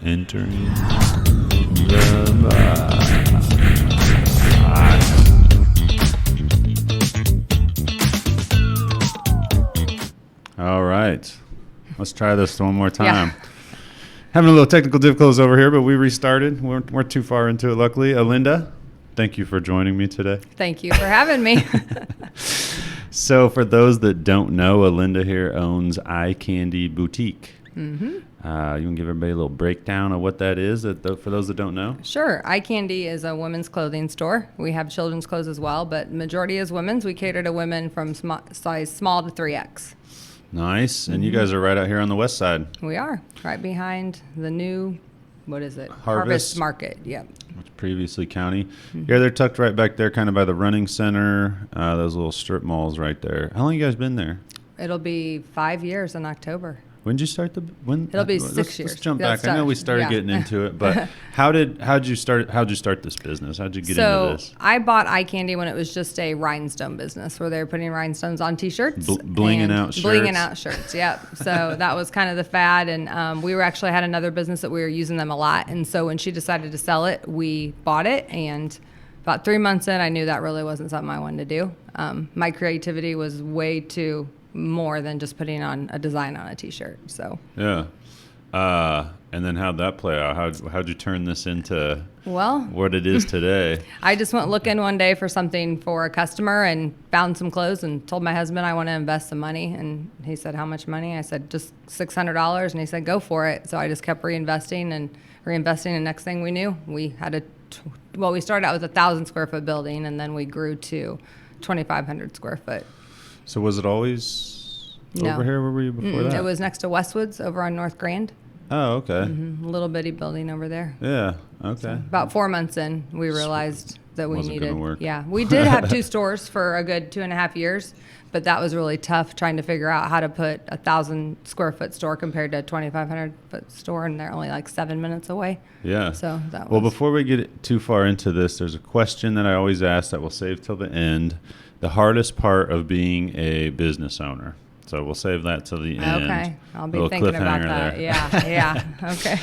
Entering the box. All right. Let's try this one more time. Yeah. Having a little technical difficulties over here, but we restarted. We're too far into it, luckily. Alinda, thank you for joining me today. Thank you for having me. So for those that don't know, Alinda here owns Eye Candy Boutique. Mm-hmm. You can give everybody a little breakdown of what that is for those that don't know? Sure. Eye Candy is a women's clothing store. We have children's clothes as well, but majority is women's. We cater to women from size small to 3X. Nice. And you guys are right out here on the west side. We are right behind the new, what is it? Harvest Market. Yep. Which previously county. Yeah, they're tucked right back there, kind of by the running center. Those little strip malls right there. How long you guys been there? It'll be 5 years in October. When did you start It'll be 6 years. Let's jump back. I know we started getting into it, but how'd you start this business? How'd you get into this? So I bought Eye Candy when it was just a rhinestone business where they were putting rhinestones on T-shirts. Blinging out shirts. Blinging out shirts, yep. So that was kind of the fad, and we had another business that we were using them a lot, and so when she decided to sell it, we bought it, and about 3 months in, I knew that really wasn't something I wanted to do. My creativity was way too more than just putting on a design on a T-shirt. So yeah, and then how'd that play out? How'd you turn this into what it is today? I just went looking one day for something for a customer and found some clothes and told my husband I want to invest some money, and he said, "How much money?" I said, "Just $600," and he said, "Go for it." So I just kept reinvesting, and next thing we knew, we had we started out with 1,000 square foot building, and then we grew to 2,500 square foot. So was it always over here? Where were you before that? It was next to Westwoods over on North Grand. Oh, okay. A little bitty building over there. Yeah, okay. So about 4 months in, we realized that we Wasn't needed. gonna work. Yeah, we did have 2 stores for a good 2.5 years, but that was really tough trying to figure out how to put 1,000 square foot store compared to a 2,500 foot store, and they're only like 7 minutes away. Yeah. So that was. Well, before we get too far into this, there's a question that I always ask that we'll save till the end. The hardest part of being a business owner. So we'll save that till the end. Okay, I'll be thinking about that. There. Yeah. Okay.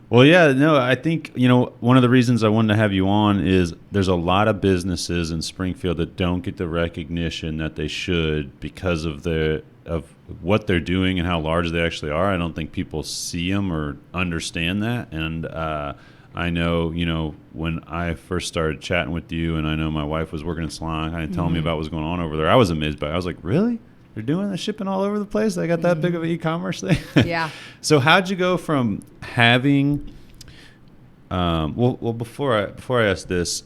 Well, yeah, no, I think, one of the reasons I wanted to have you on is there's a lot of businesses in Springfield that don't get the recognition that they should because of what they're doing and how large they actually are. I don't think people see them or understand that. And I know, when I first started chatting with you, and I know my wife was working in salon, kind of telling me about what's going on over there, I was amazed by it. I was like, really? They're doing the shipping all over the place? They got that big of an e-commerce thing? Yeah. So how'd you go from having, before I ask this,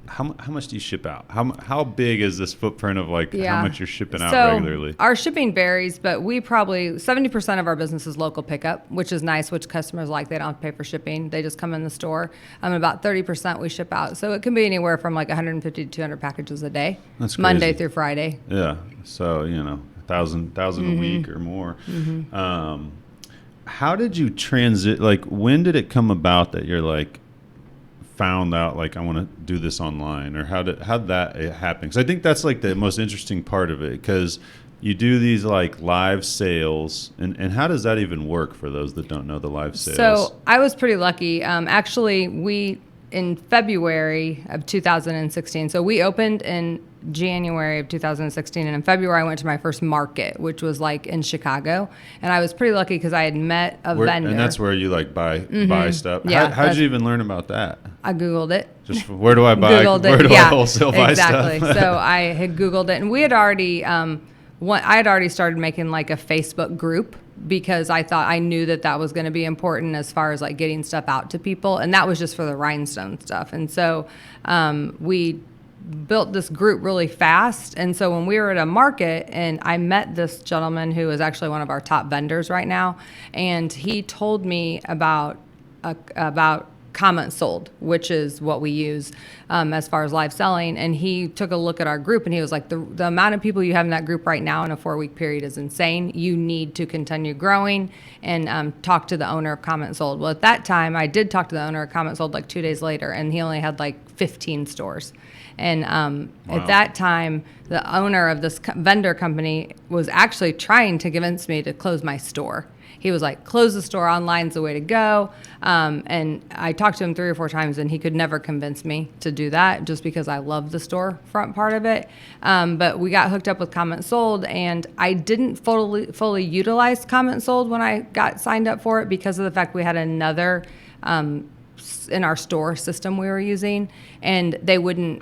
how much do you ship out? How big is this footprint of how much you're shipping out regularly? Our shipping varies, but we probably 70% of our business is local pickup, which is nice, which customers like. They don't have to pay for shipping. They just come in the store. About 30% we ship out. So it can be anywhere from 150 to 200 packages a day. That's crazy. Monday through Friday. Yeah. So, 1,000 a week or more. Mm-hmm. How did you transit? When did it come about that you're found out I want to do this online, or how'd that happen? Because I think that's the most interesting part of it, because you do these live sales, and how does that even work for those that don't know the live sales? So I was pretty lucky. Actually, we in February of 2016. So we opened in January of 2016, and in February I went to my first market, which was in Chicago, and I was pretty lucky because I had met a vendor. And that's where you buy stuff. Yeah, how did you even learn about that? I Googled it. Just where do I buy? Googled where it. do I wholesale buy stuff? Exactly. So I had Googled it, and we had already I had already started making a Facebook group, because I knew that was going to be important as far as getting stuff out to people, and that was just for the rhinestone stuff. And so we built this group really fast. And so when we were at a market, and I met this gentleman who is actually one of our top vendors right now, and he told me about comment sold, which is what we use as far as live selling. And he took a look at our group, and he was like, the amount of people you have in that group right now in a 4-week period is insane. You need to continue growing and talk to the owner of comment sold. Well, at that time, I did talk to the owner of comment sold 2 days later, and he only had 15 stores. And Wow. at that time, the owner of this vendor company was actually trying to convince me to close my store. He was like, close the store, online's the way to go. And I talked to him 3 or 4 times, and he could never convince me to do that just because I love the storefront part of it. But we got hooked up with Comment Sold, and I didn't fully utilize Comment Sold when I got signed up for it because of the fact we had another in our store system we were using, and they weren't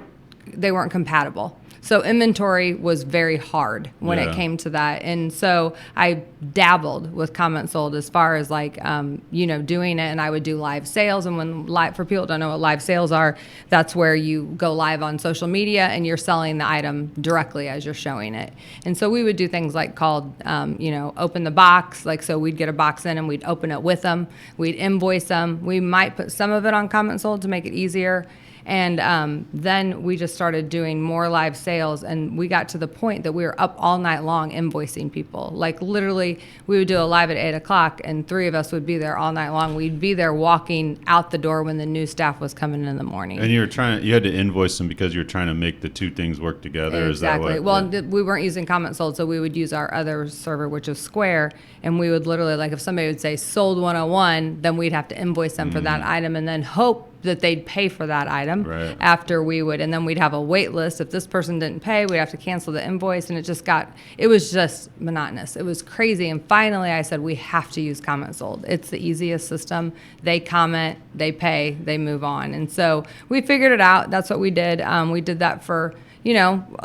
compatible. So inventory was very hard when it came to that. And so I dabbled with Comment Sold as far as like, doing it. And I would do live sales. And for people who don't know what live sales are, that's where you go live on social media and you're selling the item directly as you're showing it. And so we would do things like called, open the box. Like, so we'd get a box in and we'd open it with them. We'd invoice them. We might put some of it on Comment Sold to make it easier. And then we just started doing more live sales, and we got to the point that we were up all night long invoicing people. Like literally, we would do a live at 8 o'clock, and 3 of us would be there all night long. We'd be there walking out the door when the new staff was coming in the morning. And you had to invoice them because you were trying to make the 2 things work together. Exactly. Is that what? We weren't using Comment Sold, so we would use our other server, which is Square, and we would literally, like if somebody would say sold 101, then we'd have to invoice them for that item and then hope that they'd pay for that item after we would, and then we'd have a wait list. If this person didn't pay, we'd have to cancel the invoice, and it was just monotonous. It was crazy, and finally I said, we have to use Comment Sold. It's the easiest system. They comment, they pay, they move on. And so we figured it out. That's what we did. We did that for,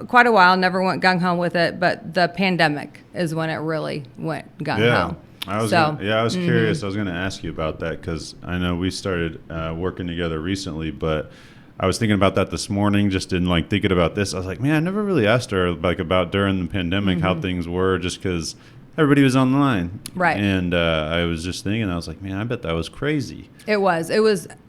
quite a while, never went gung-ho with it, but the pandemic is when it really went gung-ho. Yeah. I was curious. I was going to ask you about that because I know we started working together recently, but I was thinking about that this morning, just in like thinking about this. I was like, man, I never really asked her like about during the pandemic how things were, just because everybody was online. Right. And I was just thinking, I was like, man, I bet that was crazy. It was.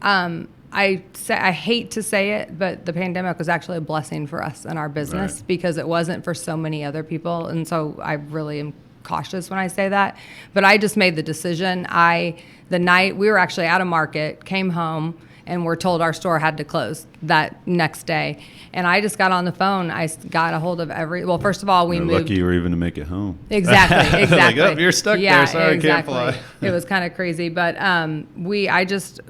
I hate to say it, but the pandemic was actually a blessing for us and our business because it wasn't for so many other people. And so I really am cautious when I say that, but I just made the decision. The night we were actually out of market, came home, and were told our store had to close that next day. And I just got on the phone. I got a hold of first of all, we moved. Lucky you were even to make it home. Exactly. Like, oh, you're stuck there. Sorry, exactly. I can't fly. It was kind of crazy, but I just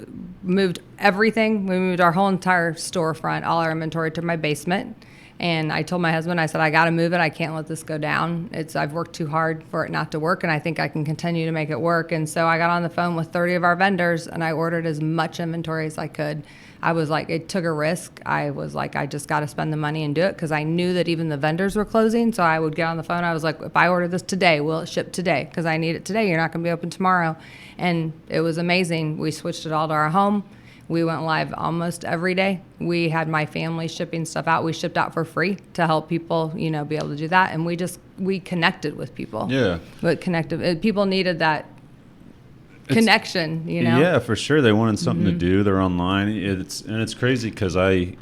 moved everything. We moved our whole entire storefront, all our inventory, to my basement. And I told my husband, I said, I got to move it. I can't let this go down. I've worked too hard for it not to work, and I think I can continue to make it work. And so I got on the phone with 30 of our vendors, and I ordered as much inventory as I could. I was like, it took a risk. I was like, I just got to spend the money and do it because I knew that even the vendors were closing. So I would get on the phone. I was like, if I order this today, will it ship today? Because I need it today. You're not going to be open tomorrow. And it was amazing. We switched it all to our home. We went live almost every day. We had my family shipping stuff out. We shipped out for free to help people, be able to do that. And we connected with people. Yeah. But people needed that connection, Yeah, for sure. They wanted something to do. They're online. It's crazy because I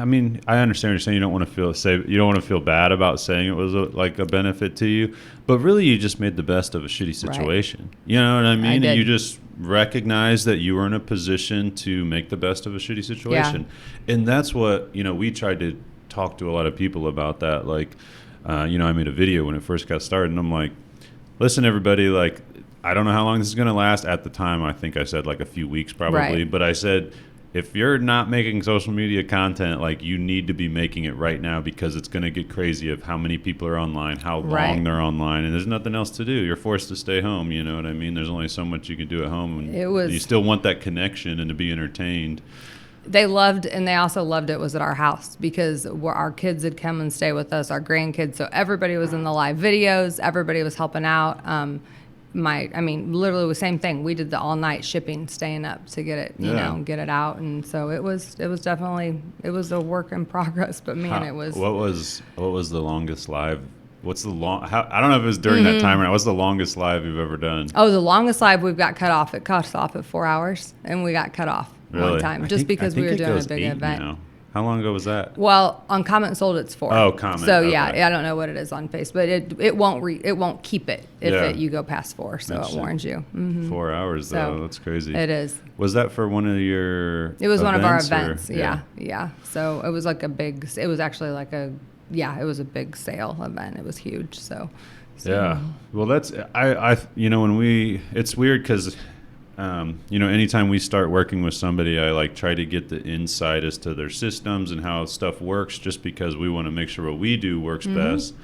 mean, I understand what you're saying. You don't want to feel bad about saying it was a benefit to you, but really you just made the best of a shitty situation. Right. You know what I mean? I did. And you just recognize that you were in a position to make the best of a shitty situation. Yeah. And that's what, we tried to talk to a lot of people about that. Like, I made a video when it first got started, and I'm like, listen, everybody, like, I don't know how long this is going to last. At the time, I think I said like a few weeks probably, right. But I said, if you're not making social media content, like, you need to be making it right now because it's going to get crazy of how many people are online, how long they're online, and there's nothing else to do. You're forced to stay home, you know what I mean? There's only so much you can do at home, and you still want that connection and to be entertained. They loved, and they also loved it was at our house because our kids would come and stay with us, our grandkids, so everybody was in the live videos, everybody was helping out. Literally the same thing. We did the all night shipping, staying up to get it, get it out. And so it was definitely, it was a work in progress, but man, it was. What was the longest live? I don't know if it was during that time or not. What's the longest live you've ever done? Oh, the longest live we've got cut off. It cut off at 4 hours and we got cut off one time just because we were doing a big event. Now. How long ago was that? Well, on comment sold, it's 4. Oh, comment. So okay. yeah, I don't know what it is on Face, but it won't keep it if you go past 4. So it warns you. 4 hours though. So that's crazy. it is. Was that for one of your? It was one of our or- events. Yeah. So it was like a big. It was actually like a. Yeah, it was a big sale event. It was huge. So yeah. Well, that's I when it's weird because. Anytime we start working with somebody, I like try to get the insight as to their systems and how stuff works, just because we want to make sure what we do works best.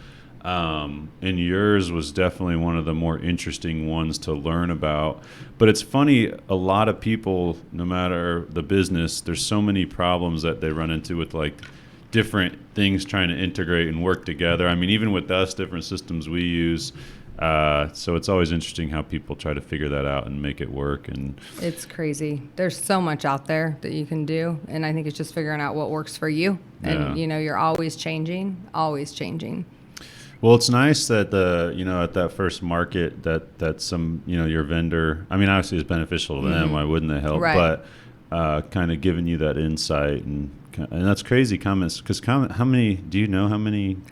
And yours was definitely one of the more interesting ones to learn about. But it's funny, a lot of people, no matter the business, there's so many problems that they run into with like different things trying to integrate and work together. I mean, even with us, different systems we use. So it's always interesting how people try to figure that out and make it work. And it's crazy. There's so much out there that you can do, and I think it's just figuring out what works for you. And you're always changing. Well, it's nice that at that first market that some your vendor. I mean, obviously it's beneficial to them. Why wouldn't they help? Right. But kind of giving you that insight and that's crazy. Comments, because how many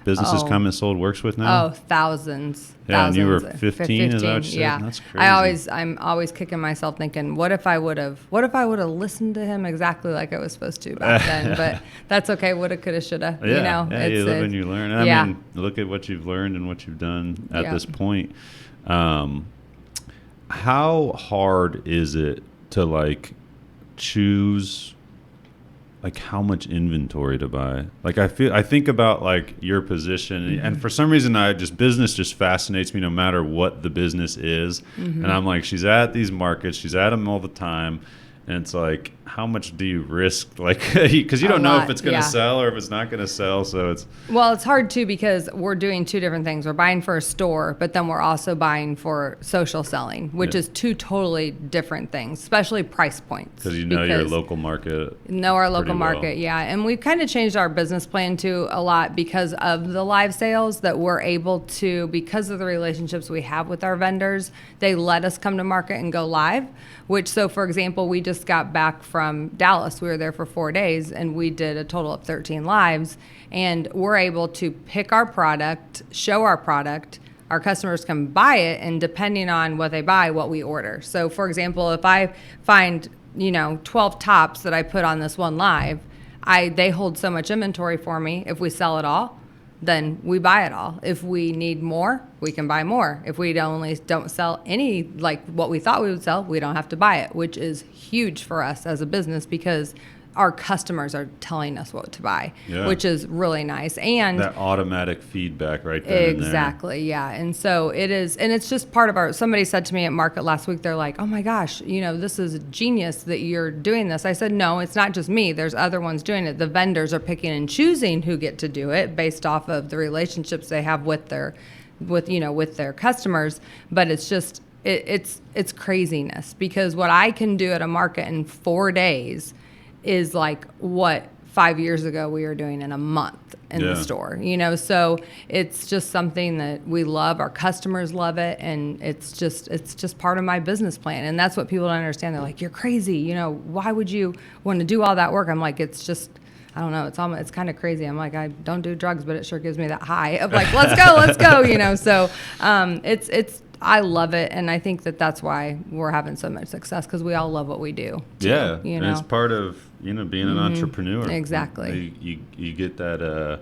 businesses Comment Sold works with now? Oh, thousands. Yeah, thousands. and you were 15. Is that what you said? Yeah, That's crazy. I'm always kicking myself thinking, what if I would have listened to him exactly like I was supposed to back then? But that's okay. Woulda, coulda, shoulda. Yeah, you live and you learn. I mean, look at what you've learned and what you've done at this point. How hard is it to like choose? Like how much inventory to buy? Like I think about like your position, and for some reason business just fascinates me no matter what the business is. And I'm like, she's at these markets, she's at them all the time, and it's like, how much do you risk? Like, because you don't know if it's going to sell or if it's not going to sell. So it's hard too, because we're doing 2 different things. We're buying for a store, but then we're also buying for social selling, which is 2 totally different things, especially price points. Because your local market. Know our local market, yeah. And we've kind of changed our business plan too a lot because of the live sales that we're able to, because of the relationships we have with our vendors, they let us come to market and go live. So for example, we just got back from Dallas. We were there for 4 days and we did a total of 13 lives, and we're able to pick our product, show our product, our customers can buy it, and depending on what they buy, what we order. So for example, if I find 12 tops that I put on this one live, they hold so much inventory for me. If we sell it all, then we buy it all. If we need more, we can buy more. If we don't sell any, like what we thought we would sell, we don't have to buy it, which is huge for us as a business because our customers are telling us what to buy, which is really nice. And that automatic feedback right there. Exactly, yeah. And so it is, and it's just part of somebody said to me at market last week, they're like, oh my gosh, this is genius that you're doing this. I said, no, it's not just me. There's other ones doing it. The vendors are picking and choosing who get to do it based off of the relationships they have with their customers. But it's just, it's craziness, because what I can do at a market in 4 days is like what 5 years ago we were doing in a month in the store, so it's just something that we love. Our customers love it. And it's just part of my business plan. And that's what people don't understand. They're like, you're crazy. Why would you want to do all that work? I'm like, it's just, I don't know. It's kind of crazy. I'm like, I don't do drugs, but it sure gives me that high of like, let's go. So, I love it, and I think that's why we're having so much success, because we all love what we do. And it's part of being an entrepreneur. Exactly. You get that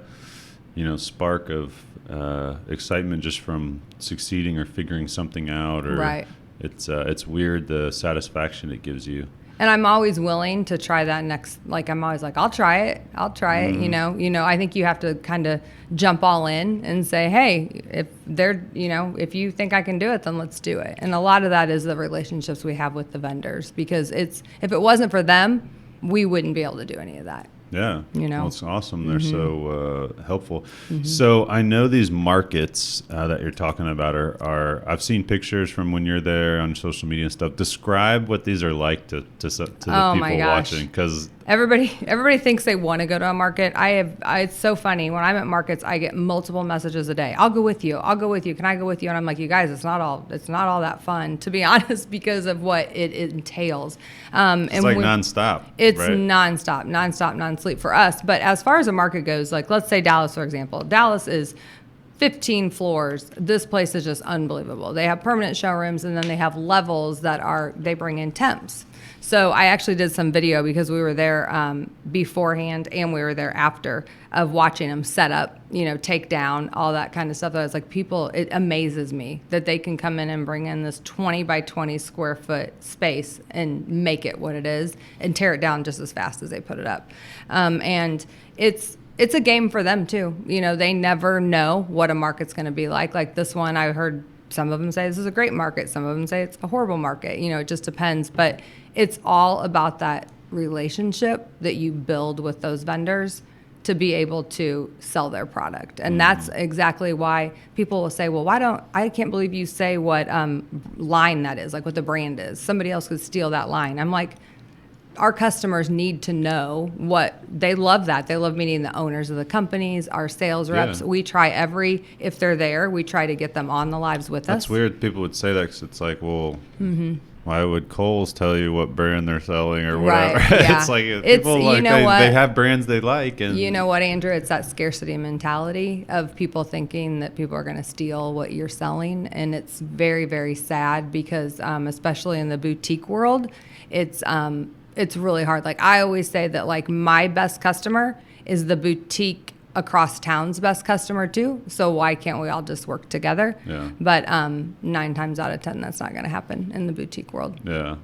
spark of excitement just from succeeding or figuring something out, or it's weird the satisfaction it gives you. And I'm always willing to try that next. Like, I'm always like, I'll try it. I think you have to kind of jump all in and say, hey, if you think I can do it, then let's do it. And a lot of that is the relationships we have with the vendors, because if it wasn't for them, we wouldn't be able to do any of that. Yeah. Well, it's awesome. They're so helpful. So I know these markets that you're talking about are I've seen pictures from when you're there on social media and stuff. Describe what these are like to the people watching, because everybody thinks they want to go to a market. It's so funny. When I'm at markets, I get multiple messages a day. I'll go with you. Can I go with you? And I'm like, you guys, it's not all that fun, to be honest, because of what it entails. It's like nonstop. It's right? nonstop. sleep for us. But as far as a market goes, like let's say Dallas, for example. Dallas is 15 floors. This place is just unbelievable. They have permanent showrooms, and then they have levels they bring in temps. So I actually did some video because we were there beforehand and we were there after of watching them set up, take down, all that kind of stuff. I was like, it amazes me that they can come in and bring in this 20 by 20 square foot space and make it what it is and tear it down just as fast as they put it up. And it's a game for them too. They never know what a market's going to be like. Like this one, I heard some of them say this is a great market. Some of them say it's a horrible market. It just depends. But it's all about that relationship that you build with those vendors to be able to sell their product. And that's exactly why people will say, well, I can't believe you say what line that is, like what the brand is. Somebody else could steal that line. I'm like, our customers need to know what they love. They love meeting the owners of the companies, our sales reps. Yeah. We try if they're there, we try to get them on the lives with us. That's weird. People would say that because it's like, well, why would Kohl's tell you what brand they're selling or whatever? Right, yeah. It's like people they have brands they like. And you know what, Andrew? It's that scarcity mentality of people thinking that people are going to steal what you're selling. And it's very, very sad because especially in the boutique world, it's really hard. Like I always say that like my best customer is the boutique across town's best customer too. So why can't we all just work together? Yeah. But 9 times out of 10, that's not going to happen in the boutique world. Yeah.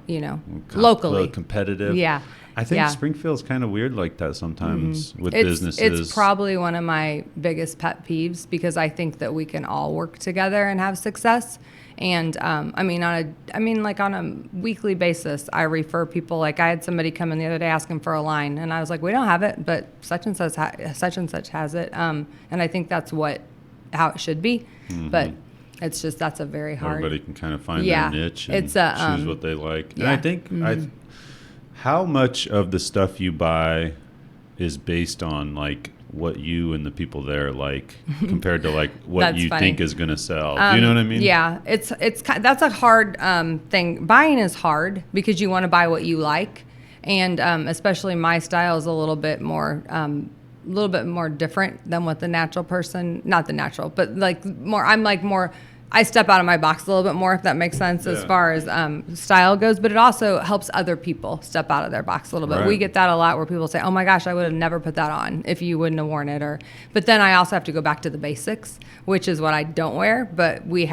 Locally. A little competitive. Yeah. I think Springfield's kind of weird like that sometimes with businesses. It's probably one of my biggest pet peeves because I think that we can all work together and have success. And on a weekly basis, I refer people. Like I had somebody come in the other day asking for a line, and I was like, we don't have it, but such and such has it. And I think that's how it should be. But it's just that's a very hard. Everybody can kind of find their niche and choose what they like. Yeah. And I think how much of the stuff you buy is based on like what you and the people there like compared to like what you think is going to sell. Do you know what I mean? Yeah, that's a hard thing. Buying is hard because you want to buy what you like, and especially my style is a little bit more different than what the natural person, not the natural, but like more. I'm like more. I step out of my box a little bit more, if that makes sense, as far as style goes. But it also helps other people step out of their box a little bit. Right. We get that a lot where people say, oh, my gosh, I would have never put that on if you wouldn't have worn it. But then I also have to go back to the basics, which is what I don't wear. But we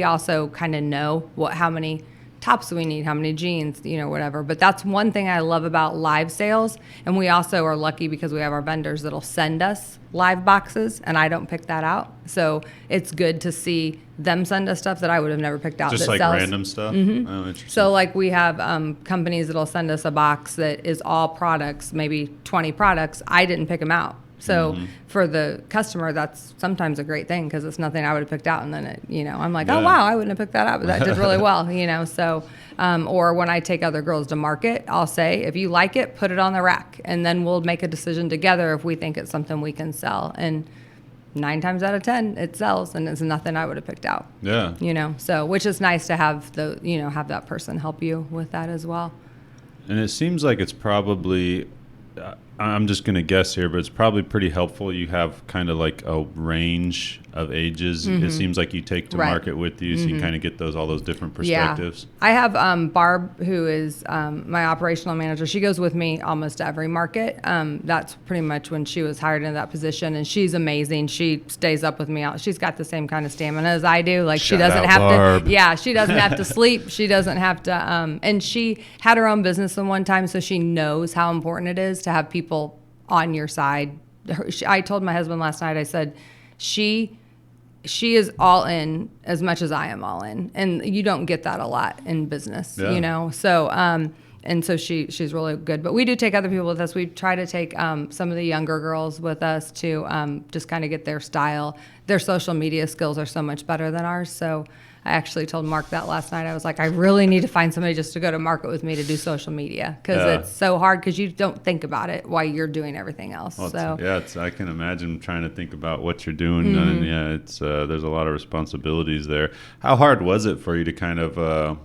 also kind of know how many tops we need, how many jeans, whatever. But that's one thing I love about live sales. And we also are lucky because we have our vendors that'll send us live boxes, and I don't pick that out. So it's good to see them send us stuff that I would have never picked out. Just like sells. Random stuff? Mm-hmm. Oh, interesting. So like we have companies that'll send us a box that is all products, maybe 20 products. I didn't pick them out. So for the customer, that's sometimes a great thing because it's nothing I would have picked out. And then I'm like, oh, wow, I wouldn't have picked that out, but that did really well, So, or when I take other girls to market, I'll say, if you like it, put it on the rack. And then we'll make a decision together if we think it's something we can sell. And 9 times out of 10, it sells, and it's nothing I would have picked out. Yeah. So which is nice to have have that person help you with that as well. And it seems like it's probably, I'm just going to guess here, but it's probably pretty helpful. You have kind of like a range of ages. It seems like you take to market with you, so you kind of get all those different perspectives. Yeah. I have Barb, who is my operational manager. She goes with me almost to every market. That's pretty much when she was hired into that position, and she's amazing. She stays up with me. She's got the same kind of stamina as I do. Like she doesn't have Barb. to. Yeah, she doesn't have to sleep. She doesn't have to. And she had her own business in one time, so she knows how important it is to have people on your side. I told my husband last night. I said she is all in as much as I am all in, and you don't get that a lot in business, So and so she's really good. But we do take other people with us. We try to take some of the younger girls with us to just kind of get their style. Their social media skills are so much better than ours. So I actually told Mark that last night. I was like, I really need to find somebody just to go to market with me to do social media because it's so hard because you don't think about it while you're doing everything else. Well, I can imagine trying to think about what you're doing. And it's there's a lot of responsibilities there. How hard was it for you to kind of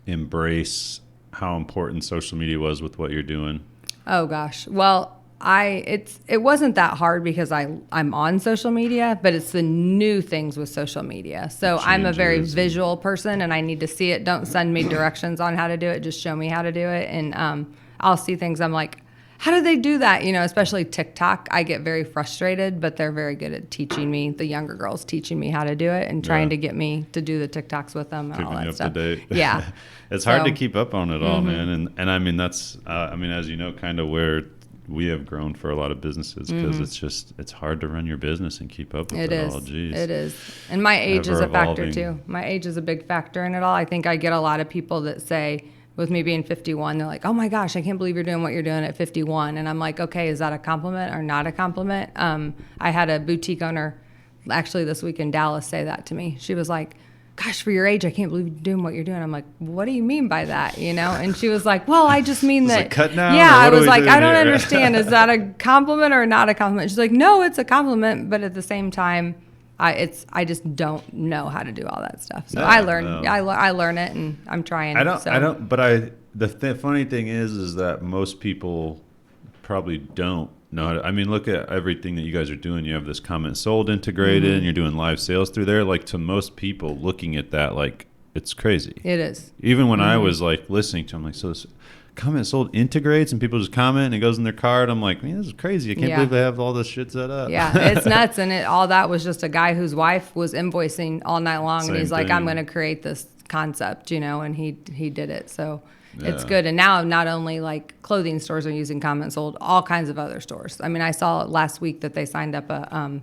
embrace how important social media was with what you're doing? Oh, gosh. Well, it wasn't that hard because I'm on social media, but it's the new things with social media. So I'm a very visual person and I need to see it. Don't send me directions on how to do it. Just show me how to do it. And I'll see things. I'm like, how do they do that? Especially TikTok. I get very frustrated, but they're very good at teaching me, the younger girls teaching me how to do it and trying to get me to do the TikToks with them and Keeping all that you up stuff. to date. Yeah. It's hard to keep up on it all, man. And I mean, that's, as you know, kind of where we have grown for a lot of businesses because it's hard to run your business and keep up with it all. Geez. It is. And my age is a factor Ever-evolving. too. My age is a big factor in it all. I think I get a lot of people that say, with me being 51, they're like, oh my gosh, I can't believe you're doing what you're doing at 51. And I'm like, okay, is that a compliment or not a compliment? I had a boutique owner actually this week in Dallas say that to me. She was like, gosh, for your age, I can't believe you're doing what you're doing. I'm like, what do you mean by that? And she was like, well, I just mean that. Cut down, yeah, I was like, I don't here? understand. Is that a compliment or not a compliment? She's like, no, it's a compliment. But at the same time, I just don't know how to do all that stuff. So I learn it and I'm trying. The funny thing is that most people probably don't know how to, look at everything that you guys are doing. You have this comment sold integrated and you're doing live sales through there. Like to most people looking at that, like it's crazy. It is. Even when I was like listening to them, like, so this comment sold integrates and people just comment and it goes in their card. I'm like, man, this is crazy. I can't believe they have all this shit set up. Yeah, it's nuts. And all that was just a guy whose wife was invoicing all night long. Same and he's like, thing. I'm going to create this concept, and he did it. So it's good. And now not only like clothing stores are using comment sold, all kinds of other stores. I saw last week that they signed up a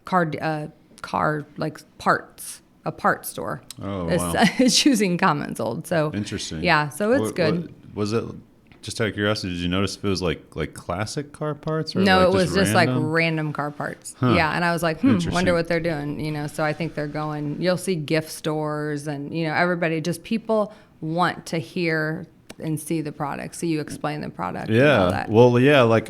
car like parts. A parts store. Oh, wow. It's using comment sold. So interesting. Yeah, so it's good. Was it, just out of curiosity, did you notice if it was like classic car parts? Or no, like it was just like random? random car parts. Huh. Yeah, and I was like, Interesting. wonder what they're doing. So I think they're going, you'll see gift stores and, everybody, just people want to hear and see the product. So you explain the product. And all that. Well, yeah, like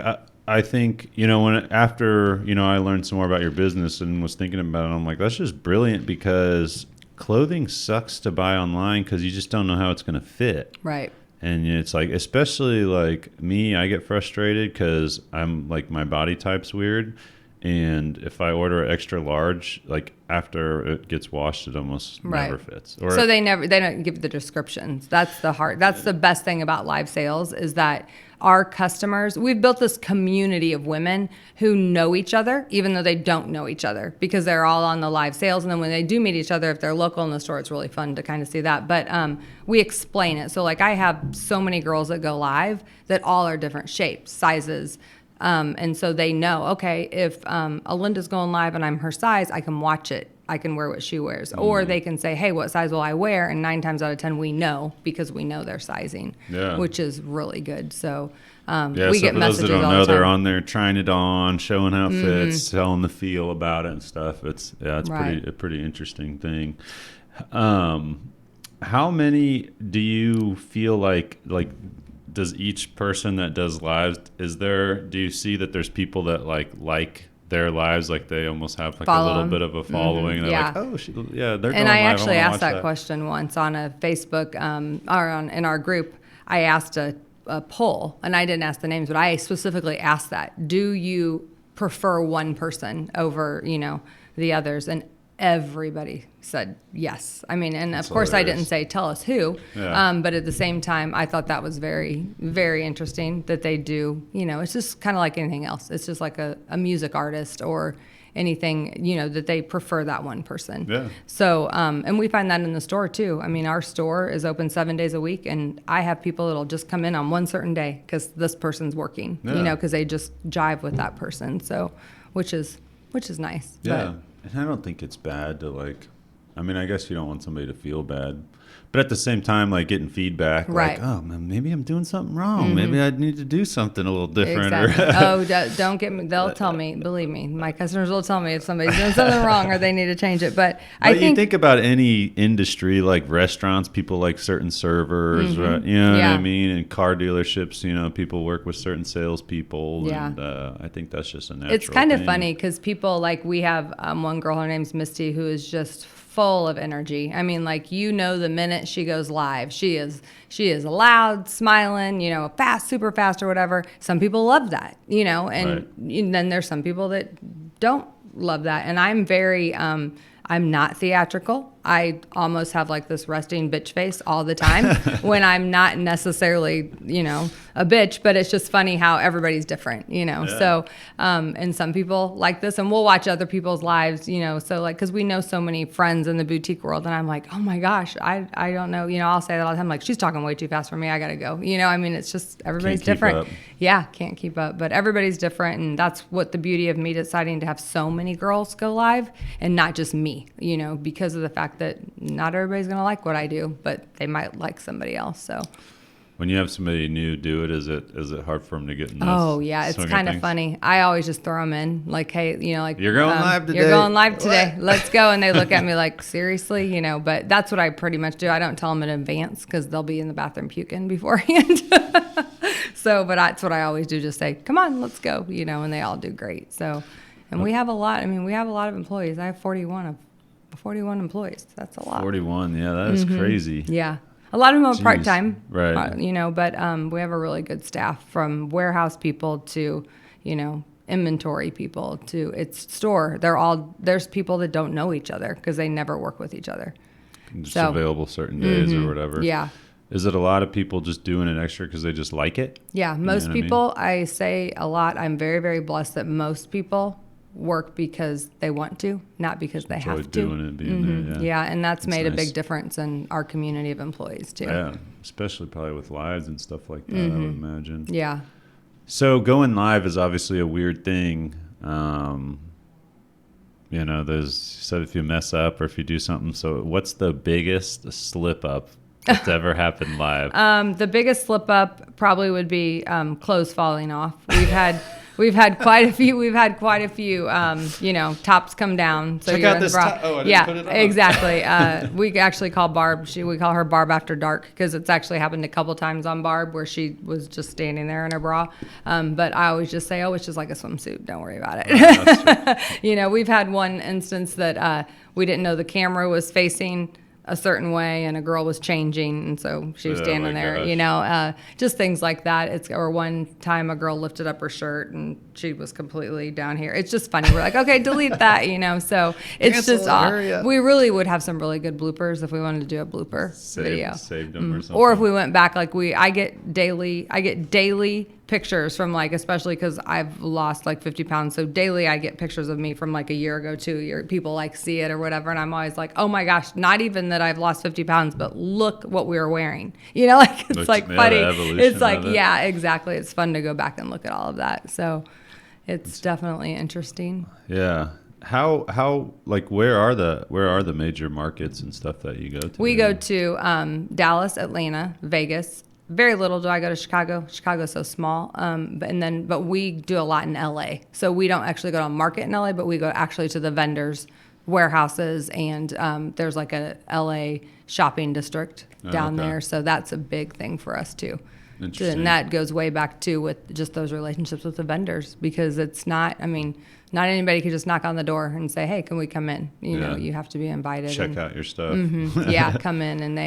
I think, after I learned some more about your business and was thinking about it, I'm like, that's just brilliant because clothing sucks to buy online because you just don't know how it's going to fit. Right. And it's like, especially like me, I get frustrated because I'm like, my body type's weird. And if I order extra large, like after it gets washed, it almost never fits. Or so they don't give the descriptions. That's the best thing about live sales is that our customers, we've built this community of women who know each other, even though they don't know each other because they're all on the live sales. And then when they do meet each other, if they're local in the store, it's really fun to kind of see that. But we explain it. So like I have so many girls that go live that all are different shapes, sizes. And so they know, okay, if Alinda's going live and I'm her size, I can watch it. I can wear what she wears. Or they can say, hey, what size will I wear? And 9 times out of 10, we know because we know their sizing, which is really good. So we get messages all the time. For those that don't know, they're on there trying it on, showing how it fits, telling the feel about it and stuff. It's a pretty interesting thing. How many do you feel like does each person that does lives, do you see that there's people that like their lives, like they almost have like a little bit of a following? They're like, oh, they're going And I live. actually asked that question once on a Facebook, in our group. I asked a poll, and I didn't ask the names, but I specifically asked that. Do you prefer one person over, the others? And everybody said yes. And of course I didn't say tell us who, but at the same time I thought that was very, very interesting that they do, it's just kind of like anything else. It's just like a music artist or anything, that they prefer that one person. Yeah. So, and we find that in the store too. Our store is open 7 days a week and I have people that'll just come in on one certain day because this person's working, because they just jive with that person. So, which is nice. Yeah. And I don't think it's bad to I guess you don't want somebody to feel bad. But at the same time, like getting feedback, like, oh, man, maybe I'm doing something wrong. Maybe I need to do something a little different. Exactly. Don't get me. They'll tell me. Believe me, my customers will tell me if somebody's doing something wrong or they need to change it. But I think about any industry, like restaurants, people like certain servers, right? You know what I mean? And car dealerships, people work with certain salespeople. Yeah. And I think that's just a natural It's kind thing. of funny because people we have one girl, her name's Misty, who is just full of energy. I mean, like, you know, the minute she goes live, she is loud, smiling, you know, fast, super fast or whatever. Some people love that, you know, and then there's some people that don't love that. And I'm very, I'm not theatrical. I almost have like this resting bitch face all the time when I'm not necessarily, you know, a bitch, but it's just funny how everybody's different, you know? Yeah. So, and some people like this, and we'll watch other people's lives, you know? So like, cause we know so many friends in the boutique world, and I'm like, oh my gosh, I don't know. You know, I'll say that all the time. Like, she's talking way too fast for me. I got to go. You know, I mean, it's just, everybody's different. Yeah. Can't keep up, but everybody's different. And that's what the beauty of me deciding to have so many girls go live and not just me, you know, because of the fact that not everybody's going to like what I do, but they might like somebody else. So when you have somebody new do it, is it hard for them to get in this? Oh yeah, it's kind of funny. I always just throw them in, like, hey, you know, like, you're going live today. You're going live today. Let's go. And they look at me like, seriously, you know. But that's what I pretty much do. I don't tell them in advance because they'll be in the bathroom puking beforehand. So, but that's what I always do. Just say, come on, let's go, you know. And they all do great. So, and we have a lot. I mean, we have a lot of employees. I have 41 employees. That's a lot. 41, yeah, that is crazy. Yeah. A lot of them are part-time, right? You know, but we have a really good staff, from warehouse people to, you know, inventory people to it's store. There's people that don't know each other because they never work with each other. Just available certain days or whatever. Yeah. Is it a lot of people just doing it extra because they just like it? Yeah, most people, I say a lot. I'm very, very blessed that most people work because they want to, not because they have to. Doing it, being there, yeah, and that's made nice. A big difference in our community of employees too. Yeah, especially probably with lives and stuff like that, I would imagine. Yeah. So going live is obviously a weird thing. You know, you said if you mess up or if you do something. So what's the biggest slip up that's ever happened live? The biggest slip up probably would be clothes falling off. We've had quite a few. You know, tops come down. So check out this top. Oh, I didn't put it on. Exactly. We actually call Barb. We call her Barb After Dark because it's actually happened a couple times on Barb where she was just standing there in her bra. But I always just say, oh, it's just like a swimsuit. Don't worry about it. You know, we've had one instance that we didn't know the camera was facing a certain way and a girl was changing, and so she was standing there, you know, just things like that. Or one time a girl lifted up her shirt and she was completely down here. It's just funny. We're like, okay, delete that, you know. So it's just we really would have some really good bloopers if we wanted to do a blooper video. Saved them or something. Or if we went back, like I get daily pictures from, like, especially because I've lost like 50 pounds. So daily I get pictures of me from like a year ago, 2 years. People like see it or whatever. And I'm always like, oh my gosh, not even that I've lost 50 pounds, but look what we were wearing. You know, like it's like funny. It's like, yeah, exactly. It's fun to go back and look at all of that. So it's definitely interesting. Yeah. How like where are the major markets and stuff that you go to? We go to Dallas, Atlanta, Vegas. Very little do I go to Chicago. Chicago's so small. But we do a lot in LA. So we don't actually go to a market in LA, but we go actually to the vendors' warehouses, and there's like a LA shopping district down there. So that's a big thing for us too. And that goes way back too with just those relationships with the vendors, because it's not, I mean, not anybody can just knock on the door and say, hey, can we come in? You know, you have to be invited. Check out your stuff. Yeah, come in, and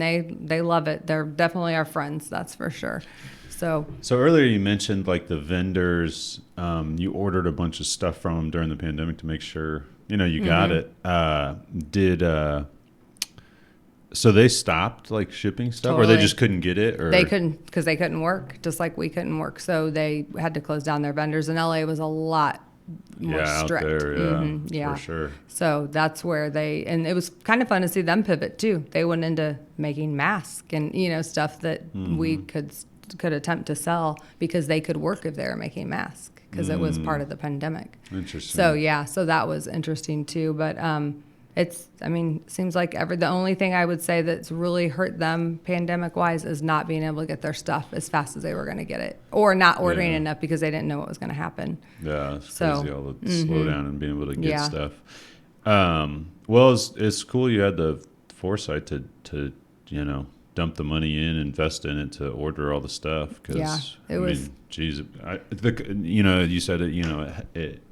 they love it. They're definitely our friends, that's for sure. So earlier you mentioned like the vendors, you ordered a bunch of stuff from them during the pandemic to make sure, you know, you got it. So they stopped like shipping stuff, or they just couldn't get it, or they couldn't because they couldn't work, just like we couldn't work. So they had to close down their vendors. And LA was a lot more strict. Out there, yeah, for sure. So that's where and it was kind of fun to see them pivot too. They went into making masks and, you know, stuff that we could attempt to sell because they could work if they were making masks, because it was part of the pandemic. Interesting. So that was interesting too. But seems like the only thing I would say that's really hurt them pandemic wise is not being able to get their stuff as fast as they were going to get it, or not ordering enough because they didn't know what was going to happen. Yeah, it's crazy, all the slowdown and being able to get stuff. Well, it's cool you had the foresight to you know, dump the money in, invest in it, to order all the stuff. Cause, it was. Geez, you know, you said it. You know, it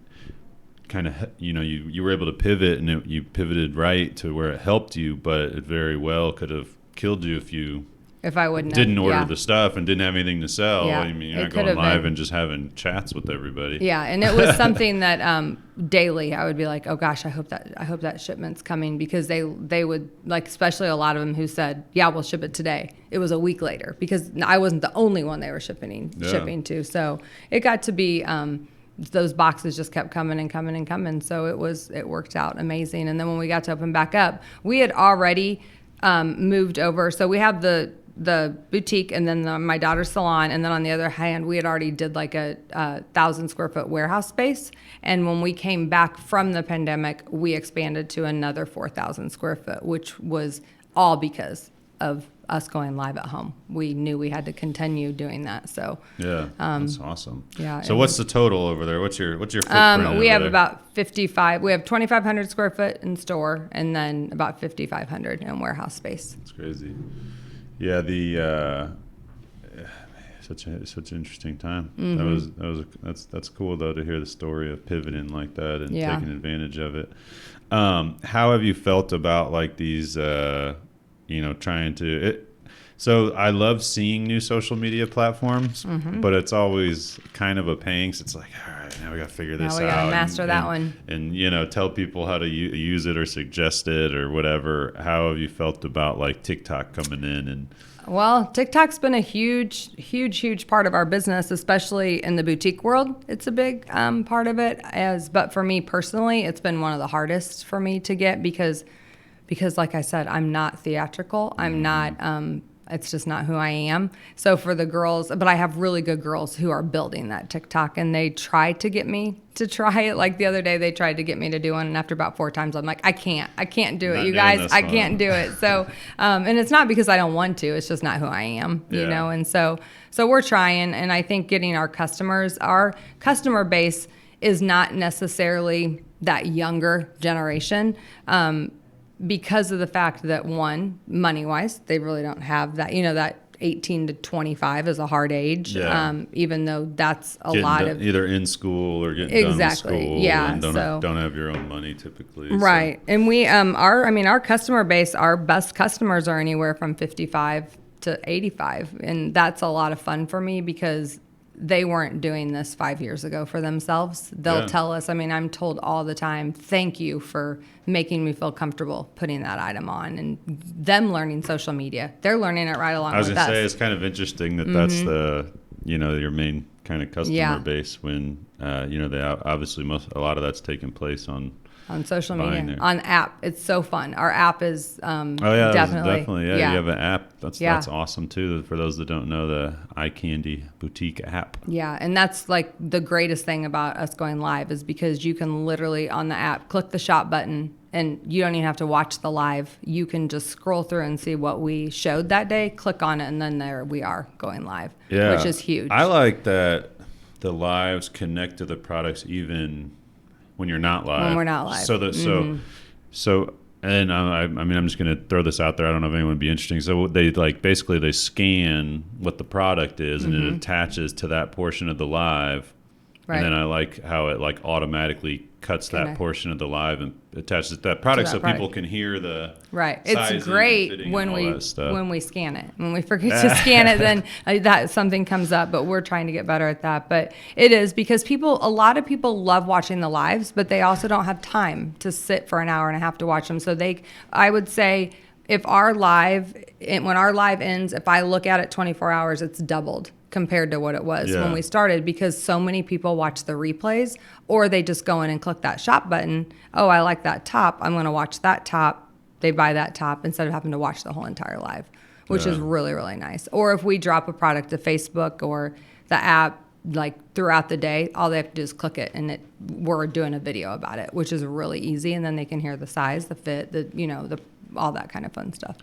kind of, you were able to pivot, and you pivoted right to where it helped you, but it very well could have killed you if I wouldn't didn't have, order the stuff and didn't have anything to sell. Yeah. I mean, you're It not could going have live been. and just having chats with everybody. Yeah, and it was something that daily I would be like, oh gosh, I hope that shipment's coming, because they would, like, especially a lot of them who said, yeah, we'll ship it today. It was a week later, because I wasn't the only one they were shipping to. So it got to be those boxes just kept coming and coming and coming. So it worked out amazing. And then when we got to open back up, we had already moved over. So we have the boutique, and then my daughter's salon, and then on the other hand, we had already did like a 1,000 square foot warehouse space. And when we came back from the pandemic, we expanded to another 4,000 square foot, which was all because of us going live at home. We knew we had to continue doing that. So yeah, that's awesome. Yeah. So what's the total over there? What's your footprint? We have there? about 55. We have 2,500 square foot in store, and then about 5,500 in warehouse space. That's crazy. Yeah, such an interesting time. Mm-hmm. That's cool though to hear the story of pivoting like that and Yeah. taking advantage of it. How have you felt about like these? Trying to. So I love seeing new social media platforms, Mm-hmm. but it's always kind of a pain. 'Cause it's like, all right, now we got to figure this out. Now we got to master that one. And tell people how to use it or suggest it or whatever. How have you felt about like TikTok coming in and? Well, TikTok's been a huge, huge, huge part of our business, especially in the boutique world. It's a big part of it. But for me personally, it's been one of the hardest for me to get because, like I said, I'm not theatrical. I'm not. It's just not who I am. So for the girls, but I have really good girls who are building that TikTok, and they try to get me to try it. Like the other day, they tried to get me to do one, and after about 4 times, I'm like, I can't do it, you guys. I can't do it. So, and it's not because I don't want to. It's just not who I am, you know. And so we're trying, and I think getting our customer base is not necessarily that younger generation. Because of the fact that, one, money-wise, they really don't have that. That 18 to 25 is a hard age, even though that's lot of either in school or getting done with school. Yeah, and don't have your own money typically. Right, so. And we our customer base, our best customers are anywhere from 55 to 85, and that's a lot of fun for me because they weren't doing this 5 years ago for themselves. They'll tell us, I'm told all the time, thank you for making me feel comfortable putting that item on, and them learning social media. They're learning it right along with us. I was going to say, it's kind of interesting that that's the, your main kind of customer base when, they obviously a lot of that's taking place on social media, on app. It's so fun. Our app is definitely. Yeah, you have an app. That's awesome too. For those that don't know, the Eye Candy Boutique app. Yeah, and that's like the greatest thing about us going live is because you can literally on the app click the shop button, and you don't even have to watch the live. You can just scroll through and see what we showed that day, click on it, and then there we are going live, which is huge. I like that the lives connect to the products even when you're not live. When we're not live. So and I'm just going to throw this out there. I don't know if anyone would be interesting. So they basically they scan what the product is, and it attaches to that portion of the live. Right. And then I like how it automatically cuts that portion of the live and attaches to that product people can hear the It's great when we scan it. When we forget to scan it, then that something comes up. But we're trying to get better at that. But it is because a lot of people love watching the lives, but they also don't have time to sit for an hour and a half to watch them. So I would say when our live ends, if I look at it 24 hours, it's doubled compared to what it was when we started, because so many people watch the replays, or they just go in and click that shop button. Oh, I like that top. I'm going to watch that top. They buy that top instead of having to watch the whole entire live, which is really, really nice. Or if we drop a product to Facebook or the app, throughout the day, all they have to do is click it, and we're doing a video about it, which is really easy. And then they can hear the size, the fit, all that kind of fun stuff.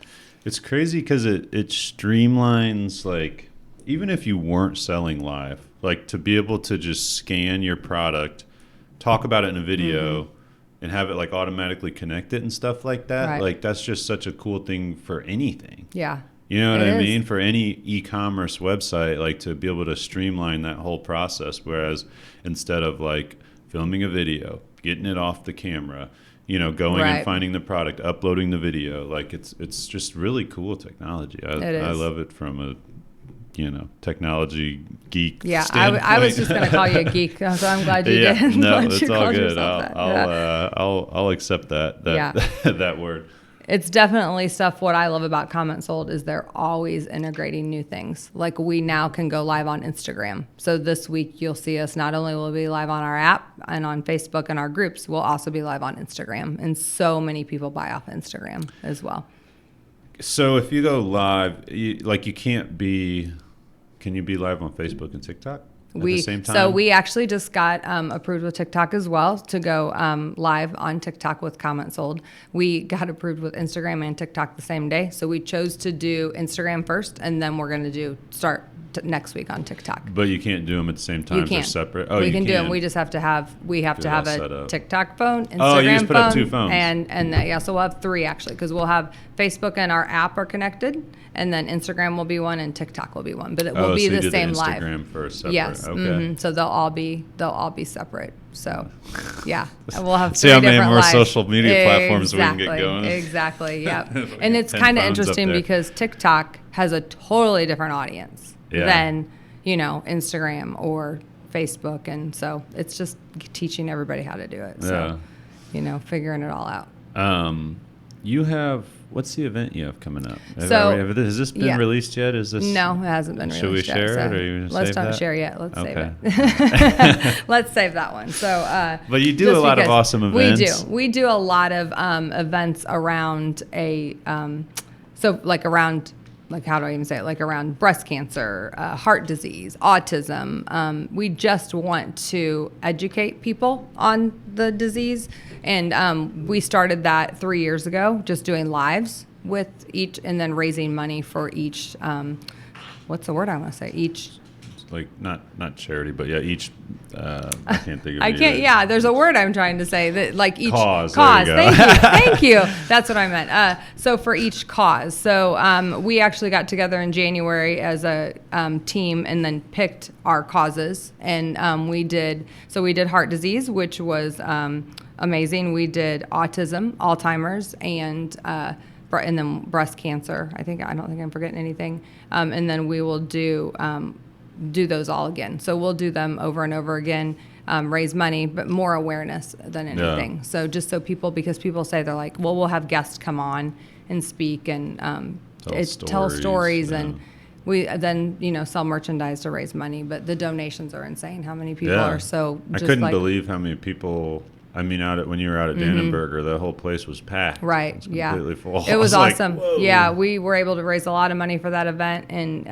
It's crazy because it streamlines even if you weren't selling live, to be able to just scan your product, talk about it in a video, and have it automatically connect it and stuff like that. Right. That's just such a cool thing for anything. Yeah. You know what I mean? For any e-commerce website, to be able to streamline that whole process. Whereas instead of filming a video, getting it off the camera, going Right. and finding the product, uploading the video. Like it's just really cool technology. It is. I love it from a technology geek Yeah, standpoint. I was just going to call you a geek, so I'm glad you did. No, Glad it's you all called good. yourself that. I'll accept that Yeah. that word. It's definitely stuff. What I love about Comment Sold is they're always integrating new things. Like we now can go live on Instagram. So this week you'll see us, not only will we be live on our app and on Facebook and our groups, we'll also be live on Instagram. And so many people buy off Instagram as well. So if you go live, can you be live on Facebook and TikTok at the same time? So we actually just got approved with TikTok as well to go live on TikTok with Comment Sold. We got approved with Instagram and TikTok the same day. So we chose to do Instagram first, and then we're going to start next week on TikTok. But you can't do them at the same time. You can't. They're separate. We can do them. We just have to have a TikTok phone, Instagram Oh, you just put phone, up 2 phones. and so we'll have 3 actually, because we'll have Facebook and our app are connected, and then Instagram will be one and TikTok will be one, but it will be so you the did same the live. Instagram first, separate. Yes. Okay. Mm-hmm. So they'll all be separate. So, yeah, and we'll have See 3 how many different more lives. social media platforms we can get going. Exactly. Yeah. Like And it's 10 kind of phones up interesting there. because TikTok has a totally different audience Yeah. than Instagram or Facebook, and so it's just teaching everybody how to do it. So, figuring it all out. What's the event you have coming up? Has this been yeah. released yet? Is this? No, it hasn't been released Should we yet. share it, So or you gonna let's save not that? share yet. Let's save Okay. it. Let's save that one. So, But you do just a lot of because awesome events. We do a lot of events around how do I even say it? Like around breast cancer, heart disease, autism. We just want to educate people on the disease. And we started that 3 years ago, just doing lives with each, and then raising money for each, what's the word I want to say? Each. Like not charity, but yeah, each. I can't think of. I it can't. either. Yeah, there's a word I'm trying to say that like each Cause. There you go. Thank you. That's what I meant. So for each cause. So we actually got together in January as a team and then picked our causes, and we did heart disease, which was amazing. We did autism, Alzheimer's, and then breast cancer. I don't think I'm forgetting anything. And then we will do those all again. So we'll do them over and over again, raise money, but more awareness than anything. Yeah. So just so because people say, they're like, well, we'll have guests come on and speak and tell stories yeah. and we then, sell merchandise to raise money. But the donations are insane. How many people are so I just couldn't believe how many people. I mean, when you were out at Dannenberger, the whole place was packed. Right. It was Yeah. completely full. It was like, awesome. whoa. Yeah, we were able to raise a lot of money for that event and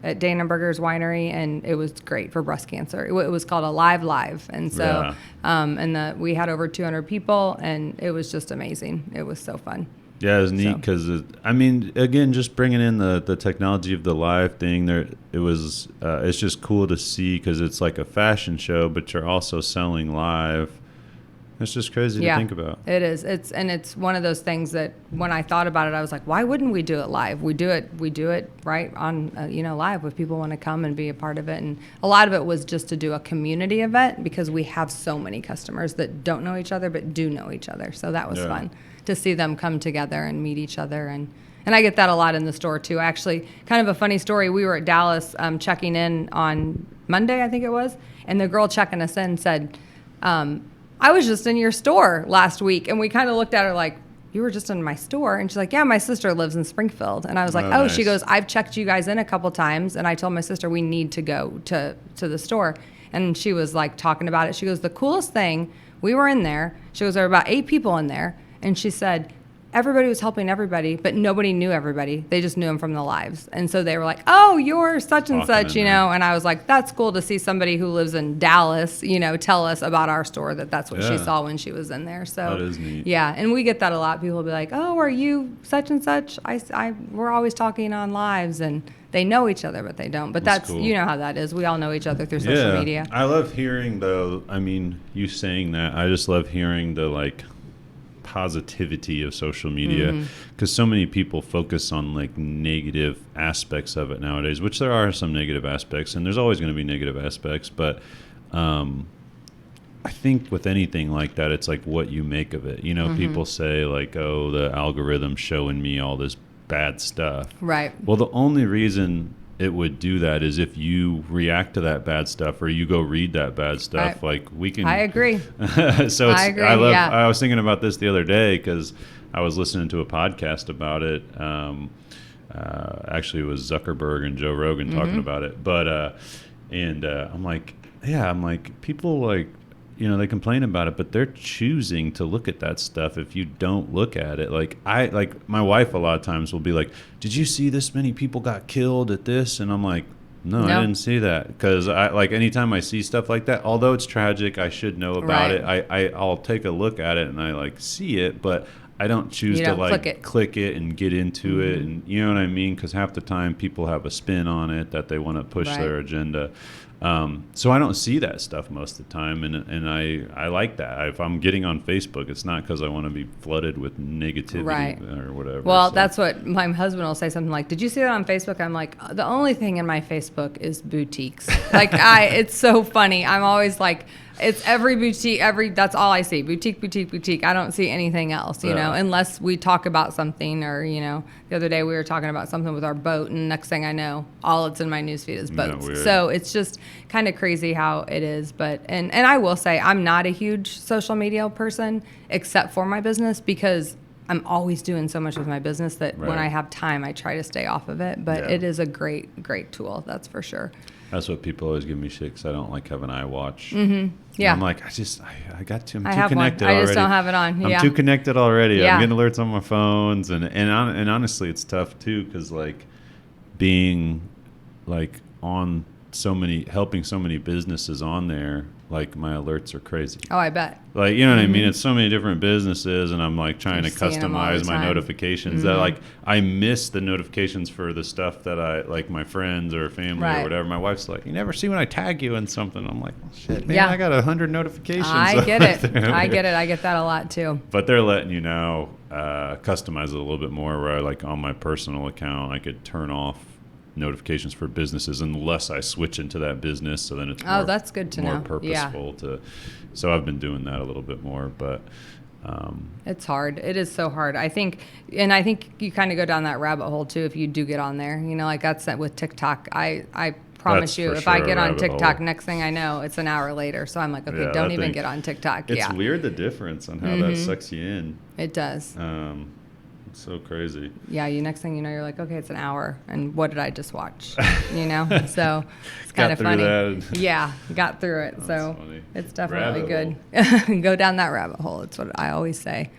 at Dannenberger's Winery, and it was great for breast cancer. It was called a live, and so we had over 200 people, and it was just amazing. It was so fun. Yeah, it was neat because again, just bringing in the technology of the live thing there, it's just cool to see because it's like a fashion show, but you're also selling live. It's just crazy to think about. It is. It's one of those things that when I thought about it, I was like, why wouldn't we do it live? We do it right on, live if people want to come and be a part of it. And a lot of it was just to do a community event because we have so many customers that don't know each other but do know each other. So that was fun to see them come together and meet each other. And I get that a lot in the store too. Actually, kind of a funny story. We were at Dallas checking in on Monday, I think it was, and the girl checking us in said, I was just in your store last week. And we kind of looked at her like, you were just in my store? And she's like, yeah, my sister lives in Springfield. And I was like, nice. She goes, I've checked you guys in a couple times. And I told my sister we need to go to the store. And she was like talking about it. She goes, the coolest thing, we were in there. She goes, there were about 8 people in there. And she said, everybody was helping everybody, but nobody knew everybody. They just knew them from the lives. And so they were like, oh, you're such and such, And I was like, that's cool to see somebody who lives in Dallas, tell us about our store, that's what she saw when she was in there. So that is neat. Yeah, and we get that a lot. People will be like, oh, are you such and such? We're always talking on lives, and they know each other, but they don't. But that's cool. You know how that is. We all know each other through social media. I love hearing, though, you saying that. I just love hearing the, positivity of social media because so many people focus on negative aspects of it nowadays, which there are some negative aspects and there's always going to be negative aspects, but I I think with anything like that, it's like what you make of it. You know, people say like, oh, the algorithm's showing me all this bad stuff. Right. Well, the only reason it would do that is if you react to that bad stuff or you go read that bad stuff. Like we can. I agree. So I agree. I was thinking about this the other day because I was listening to a podcast about it. Actually, it was Zuckerberg and Joe Rogan talking about it. But I'm like, people like, you know, they complain about it, but they're choosing to look at that stuff if you don't look at it. Like my wife a lot of times will be like, did you see this many people got killed at this? And I'm like, no, I didn't see that. Because I like anytime I see stuff like that, although it's tragic, I should know about it. I'll take a look at it and I like see it, but I don't choose to like click it and get into it. And you know what I mean? Because half the time people have a spin on it that they want to push their agenda. So I don't see that stuff most of the time, and I like that. If I'm getting on Facebook, it's not because I want to be flooded with negativity or whatever. Well, that's what my husband will say, something like, did you see that on Facebook? I'm like, the only thing in my Facebook is boutiques. Like it's so funny. I'm always like, it's every boutique, that's all I see. Boutique, boutique, boutique. I don't see anything else, you know, unless we talk about something or, you know, the other day we were talking about something with our boat and next thing I know, all it's in my newsfeed is boats. So it's just kind of crazy how it is. But, and I will say I'm not a huge social media person except for my business because I'm always doing so much with my business that when I have time, I try to stay off of it. But it is a great, great tool. That's for sure. That's what people always give me shit because I don't like having iWatch. Yeah. I'm like, I'm too connected already. I just don't have it on. I'm too connected already. I'm getting alerts on my phones. And honestly, it's tough too because like being like on helping so many businesses on there, like my alerts are crazy. Oh, I bet. Like, you know what I mean? It's so many different businesses and I'm like trying to customize my notifications that like I miss the notifications for the stuff that I like my friends or family or whatever. My wife's like, you never see when I tag you in something. I'm like, well, shit, man, I got 100 notifications. I get it. I get it. I get that a lot too. But they're letting you know, customize it a little bit more where like on my personal account, I could turn off notifications for businesses unless I switch into that business, so then it's that's good to know. Purposeful so I've been doing that a little bit more, but it's hard. It is so hard. I think you kind of go down that rabbit hole too if you do get on there. You know, like that's with TikTok. I promise you, if I get on TikTok, next thing I know, it's an hour later. So I'm like, okay, don't even get on TikTok. It's weird the difference on how that sucks you in. It does. It's so crazy. Yeah, next thing you know, you're like, okay, it's an hour, and what did I just watch? You know, so it's kind of funny. Yeah, got through it. So funny. It's definitely good. Go down that rabbit hole. It's what I always say.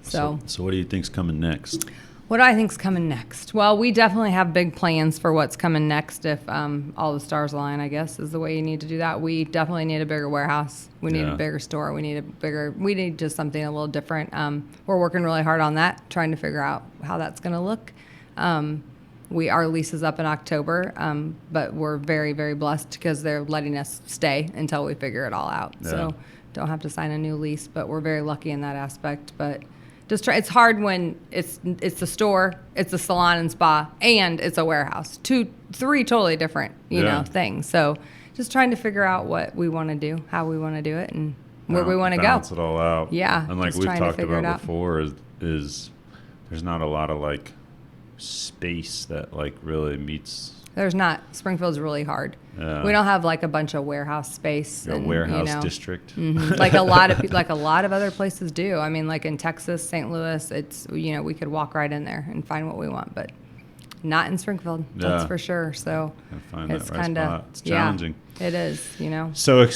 So what do you think's coming next? What do I think's coming next? Well, we definitely have big plans for what's coming next if all the stars align, I guess, is the way you need to do that. We definitely need a bigger warehouse. We need a bigger store. We need just something a little different. We're working really hard on that, trying to figure out how that's going to look. Our lease is up in October, but we're very, very blessed because they're letting us stay until we figure it all out. Yeah. So don't have to sign a new lease, but we're very lucky in that aspect. But it's hard when it's the store, it's a salon and spa, and it's a warehouse. 3 totally different, you know, things. So just trying to figure out what we want to do, how we want to do it, and where we want to go. Balance it all out. Yeah. And like we've talked about before, is there's not a lot of like space that like really meets. There's not. Springfield's really hard. Yeah. We don't have like a bunch of warehouse space. A warehouse district. Like a lot of other places do. I mean, like in Texas, St. Louis, it's, you know, we could walk right in there and find what we want, but not in Springfield. That's for sure. So it's kind of challenging. It is, you know. So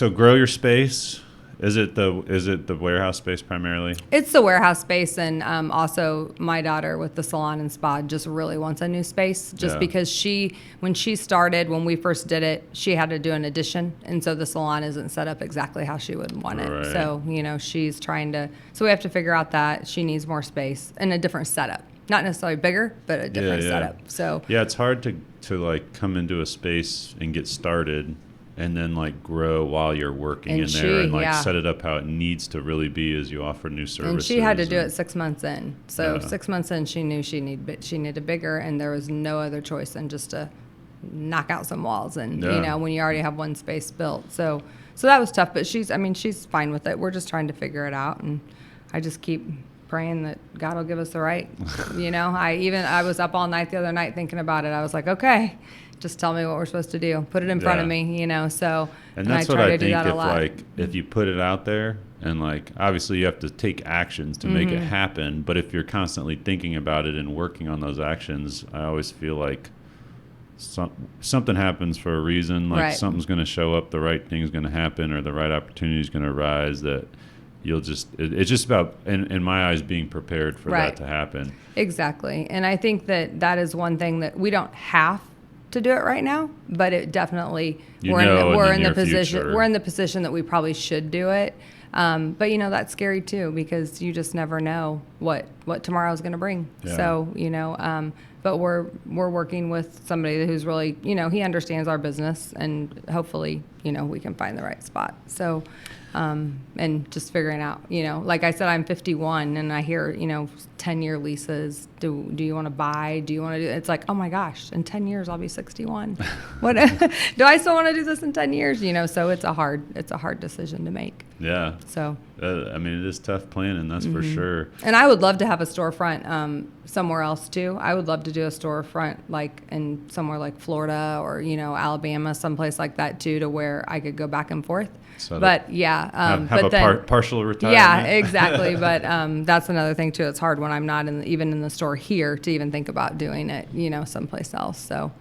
grow your space. Is it the warehouse space primarily? It's the warehouse space, and also my daughter with the salon and spa just really wants a new space. Because when we first did it, she had to do an addition, and so the salon isn't set up exactly how she would want it. Right. So you know she's trying to. So we have to figure out that she needs more space and a different setup. Not necessarily bigger, but a different setup. So it's hard to like come into a space and get started and then like grow while you're working in there and like set it up how it needs to really be as you offer new services. And she had to do it 6 months in. So 6 months in, she knew she needed bigger, and there was no other choice than just to knock out some walls. And you know, when you already have one space built, so So that was tough, but she's fine with it. We're just trying to figure it out, and I just keep praying that God will give us the right. I was up all night the other night thinking about it. I was like, okay, just tell me what we're supposed to do. Put it in front of me, so. And that's what I think if you put it out there, and like obviously you have to take actions to make it happen, but if you're constantly thinking about it and working on those actions, I always feel like something happens for a reason. Like something's going to show up, the right thing's going to happen, or the right opportunity is going to arise. That you'll it's just about in my eyes being prepared for that to happen. Exactly. And I think that is one thing that we don't have to do it right now, but it definitely we're in the position that we probably should do it. But that's scary too, because you just never know what tomorrow's going to bring. Yeah. So but we're working with somebody who's really he understands our business, and hopefully we can find the right spot. So and just figuring out like I said, I'm 51 and I hear 10-year leases. Do you want to buy? Do you want to do? It's like, oh my gosh, in 10 years I'll be 61. What do I still want to do this in 10 years? So it's a hard decision to make. Yeah. So it is tough planning, that's for sure. And I would love to have a storefront somewhere else too. I would love to do a storefront like in somewhere like Florida or Alabama, someplace like that too, to where I could go back and forth. So but yeah, have partial retirement. Yeah, exactly. But that's another thing too. It's hard when I'm not even in the store here to even think about doing it, someplace else. So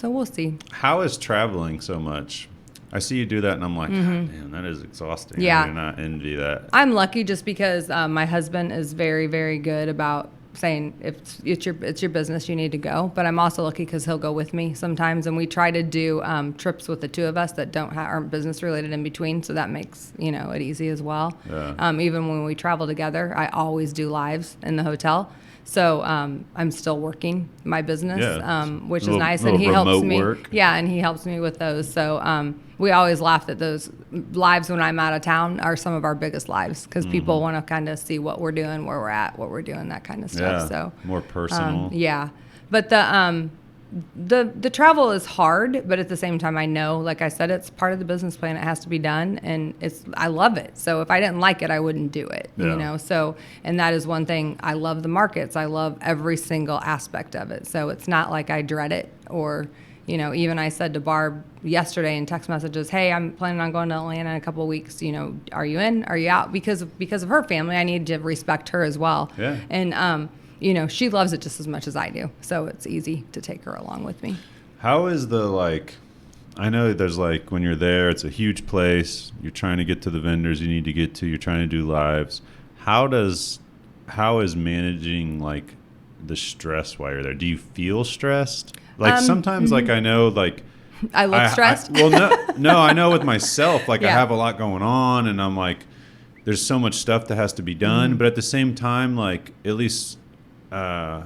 we'll see. How is traveling so much? I see you do that, and I'm like, man, that is exhausting. Yeah. I do not envy that. I'm lucky just because my husband is very, very good about saying if it's your business, you need to go. But I'm also lucky because he'll go with me sometimes, and we try to do trips with the two of us that aren't business related in between, so that makes it easy as well. Yeah. Even when we travel together, I always do lives in the hotel. So I'm still working my business, which is nice, and he helps me. Work. Yeah, and he helps me with those. So we always laugh that those lives when I'm out of town are some of our biggest lives, because people want to kind of see what we're doing, where we're at, what we're doing, that kind of stuff. Yeah, so more personal. Yeah, but the travel is hard, but at the same time, I know, like I said, it's part of the business plan. It has to be done, and I love it. So if I didn't like it, I wouldn't do it. Yeah. So, and that is one thing. I love the markets. I love every single aspect of it. So it's not like I dread it, or even I said to Barb yesterday in text messages, hey, I'm planning on going to Atlanta in a couple of weeks. Are you in? Are you out? Because of her family, I need to respect her as well. Yeah. And she loves it just as much as I do. So it's easy to take her along with me. How is I know there's when you're there, it's a huge place. You're trying to get to the vendors you need to get to. You're trying to do lives. How is managing the stress while you're there? Do you feel stressed? Sometimes I know I look stressed. No, I know with myself, I Yeah. have a lot going on, and I'm there's so much stuff that has to be done. But at the same time, at least I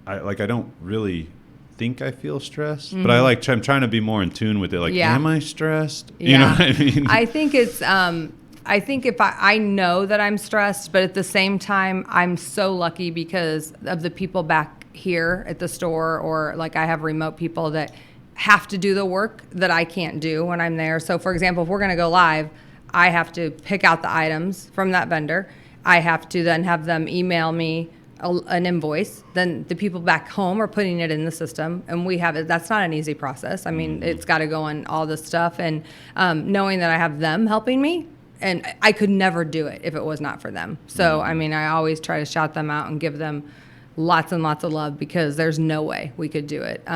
don't really think I feel stressed, but I'm trying to be more in tune with it. Am I stressed? Yeah. You know what I mean? I think it's, I think if I know that I'm stressed, but at the same time, I'm so lucky because of the people back here at the store, or I have remote people that have to do the work that I can't do when I'm there. So for example, if we're going to go live, I have to pick out the items from that vendor. I have to then have them email me an invoice. Then the people back home are putting it in the system, and we have it. That's not an easy process. I mean, it's got to go in all this stuff, and knowing that I have them helping me, and I could never do it if it was not for them. So I mean, I always try to shout them out and give them lots and lots of love, because there's no way we could do it.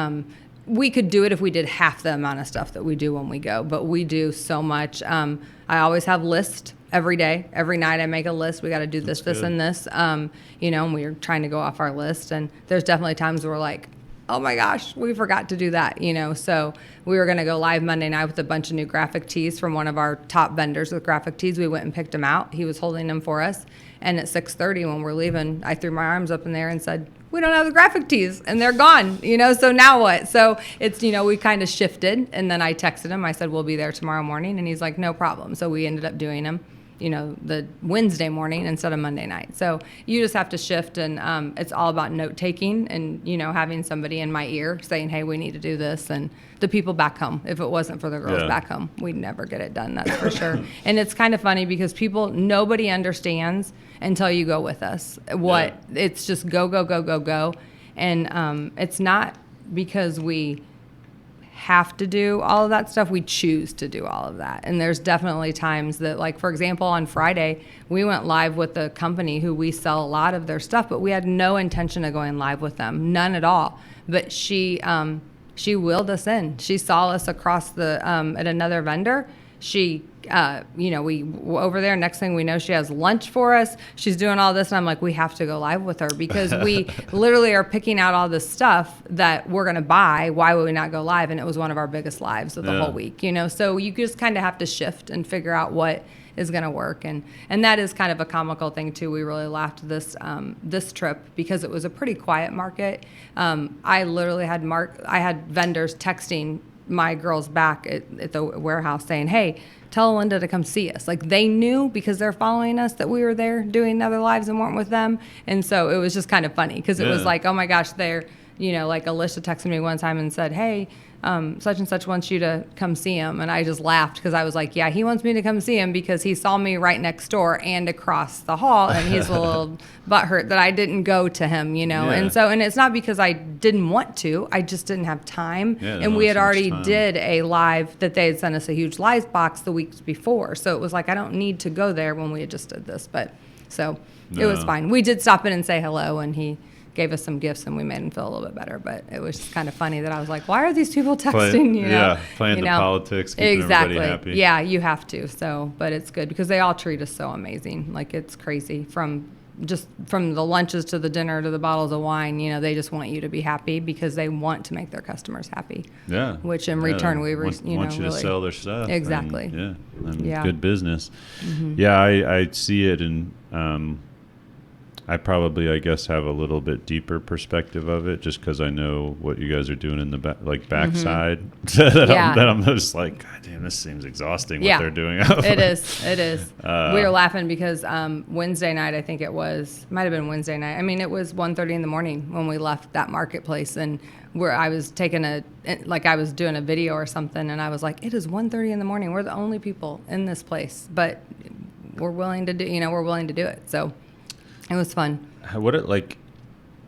We could do it if we did half the amount of stuff that we do when we go, but we do so much. I always have lists every day. Every night I make a list. We got to do this, and this, and we're trying to go off our list. And there's definitely times where we're like, oh my gosh, we forgot to do that, So we were going to go live Monday night with a bunch of new graphic tees from one of our top vendors with graphic tees. We went and picked them out. He was holding them for us. And at 6:30 when we're leaving, I threw my arms up in there and said, we don't have the graphic tees, and they're gone, so now what? So it's, we kind of shifted, and then I texted him. I said, we'll be there tomorrow morning, and he's like, no problem. So we ended up doing them. the Wednesday morning instead of Monday night. So you just have to shift, and it's all about note taking and, having somebody in my ear saying, hey, we need to do this. And the people back home, if it wasn't for the girls back home, we'd never get it done. That's for sure. And it's kind of funny because nobody understands until you go with us. It's just go, go, go, go, go. And it's not because we have to do all of that stuff. We choose to do all of that. And there's definitely times that, like, for example, on Friday, we went live with a company who we sell a lot of their stuff, but we had no intention of going live with them, none at all. But she wheeled us in. She saw us across at another vendor. She, we were over there. Next thing we know, she has lunch for us. She's doing all this. And I'm like, we have to go live with her because we literally are picking out all this stuff that we're going to buy. Why would we not go live? And it was one of our biggest lives of the whole week, So you just kind of have to shift and figure out what is going to work. And that is kind of a comical thing too. We really laughed this trip because it was a pretty quiet market. I literally had vendors texting my girls back at the warehouse saying, hey, tell Alinda to come see us. Like, they knew because they're following us that we were there doing other lives and weren't with them. And so it was just kind of funny because it was like, oh my gosh, they're, like Alicia texted me one time and said, hey, such and such wants you to come see him. And I just laughed because I was like, yeah, he wants me to come see him because he saw me right next door and across the hall. And he's a little butthurt that I didn't go to him, And it's not because I didn't want to, I just didn't have time. And we had already did a live that they had sent us a huge live box the weeks before. So it was like, I don't need to go there when we had just did this. But so it was fine. We did stop in and say hello, and he gave us some gifts and we made him feel a little bit better. But it was just kind of funny that I was like, why are these people texting? Playing the politics, keeping everybody happy. Yeah, you have to. So, but it's good because they all treat us so amazing. Like, it's crazy from the lunches to the dinner to the bottles of wine. They just want you to be happy because they want to make their customers happy. Yeah. Which in return we want you really to sell their stuff. Exactly. Good business. Mm-hmm. Yeah, I see it, and I probably, I guess, have a little bit deeper perspective of it just because I know what you guys are doing in the backside. that I'm just like, God damn, this seems exhausting what they're doing. It is. We were laughing because Wednesday night, I think it might have been Wednesday night. I mean, it was 1:30 in the morning when we left that marketplace, and I was I was doing a video or something, and I was like, it is 1:30 in the morning. We're the only people in this place, but we're willing to do it. So it was fun.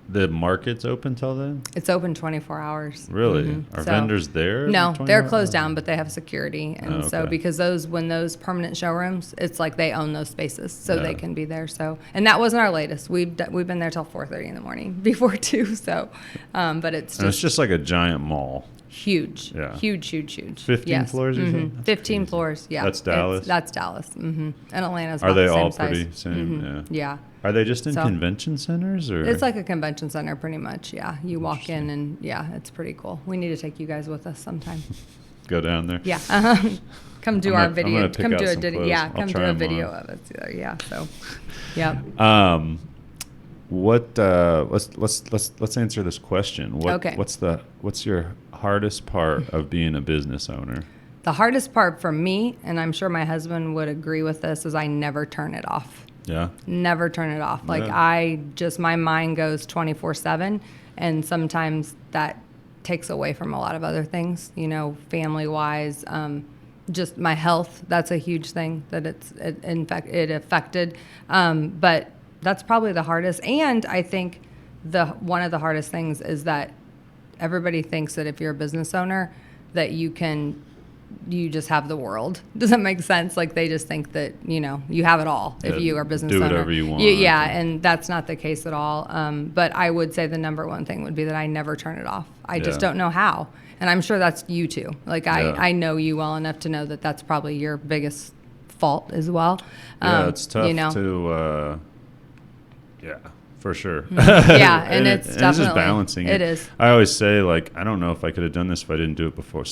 The market's open till then? It's open 24 hours. Really? Mm-hmm. Are vendors there? No, they're closed down, but they have security. And so because when those permanent showrooms, it's like they own those spaces, so they can be there. So, and that wasn't our latest. We've been there till 4:30 in the morning before too. So, but it's just like a giant mall. Huge. Yeah. Huge. 15 floors, you said? 15 floors, yeah. That's Dallas? That's Dallas. Mm-hmm. And Atlanta's about the same size. Are they all pretty same? Mm-hmm. Yeah. Are they just in convention centers? Or? It's like a convention center pretty much, yeah. You walk in and, it's pretty cool. We need to take you guys with us sometime. Go down there? Yeah. Come do our video. Come do a video. Yeah, come do a video of it. Yeah, so, yeah. Let's answer this question. What's your hardest part of being a business owner? The hardest part for me, and I'm sure my husband would agree with this, is I never turn it off. Yeah. Never turn it off. Like, my mind goes 24/7, and sometimes that takes away from a lot of other things, family wise, just my health. That's a huge thing that it affected. But that's probably the hardest. And I think one of the hardest things is that everybody thinks that if you're a business owner that you just have the world. Does that make sense? Like, they just think that, you have it all if you are a business owner. Do whatever you want. And that's not the case at all. But I would say the number one thing would be that I never turn it off. I just don't know how. And I'm sure that's you too. Like, I know you well enough to know that that's probably your biggest fault as well. It's tough to, For sure. Yeah, and it's it's definitely just balancing it is. I always say, like, I don't know if I could have done this if I didn't do it before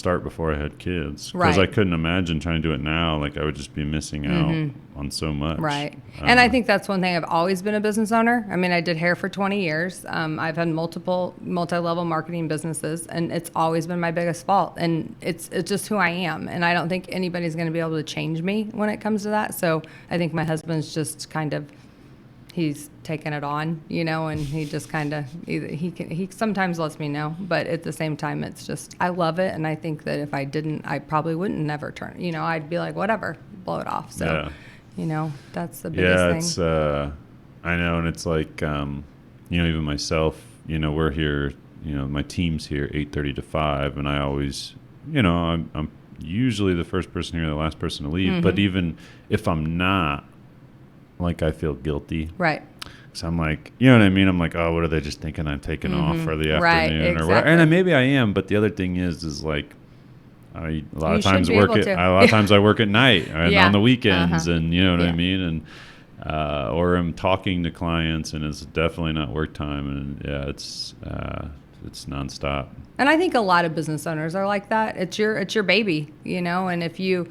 I had kids, because Right. I couldn't imagine trying to do it now. Like, I would just be missing out on so much. Right. And I think that's one thing. I've always been a business owner. I mean, I did hair for 20 years. I've had multi-level marketing businesses, and it's always been my biggest fault. And it's just who I am. And I don't think anybody's going to be able to change me when it comes to that. So I think my husband's just kind of, he's taken it on, and he just kind of, he sometimes lets me know, but at the same time, it's just, I love it. And I think that if I didn't, I probably wouldn't never turn, I'd be like, whatever, blow it off. So, that's the biggest thing. I know. And it's like, even myself, we're here, my team's here 8:30 to 5, and I always, I'm usually the first person here, the last person to leave. But even if I'm not, like, I feel guilty. Right. So I'm like, you know what I mean? I'm like, oh, what are they just thinking I'm taking off for the afternoon or whatever? And maybe I am, but the other thing is like, a lot of times I work at night and on the weekends, and you know what I mean? And or I'm talking to clients, and it's definitely not work time, and it's nonstop. And I think a lot of business owners are like that. It's your baby, and if you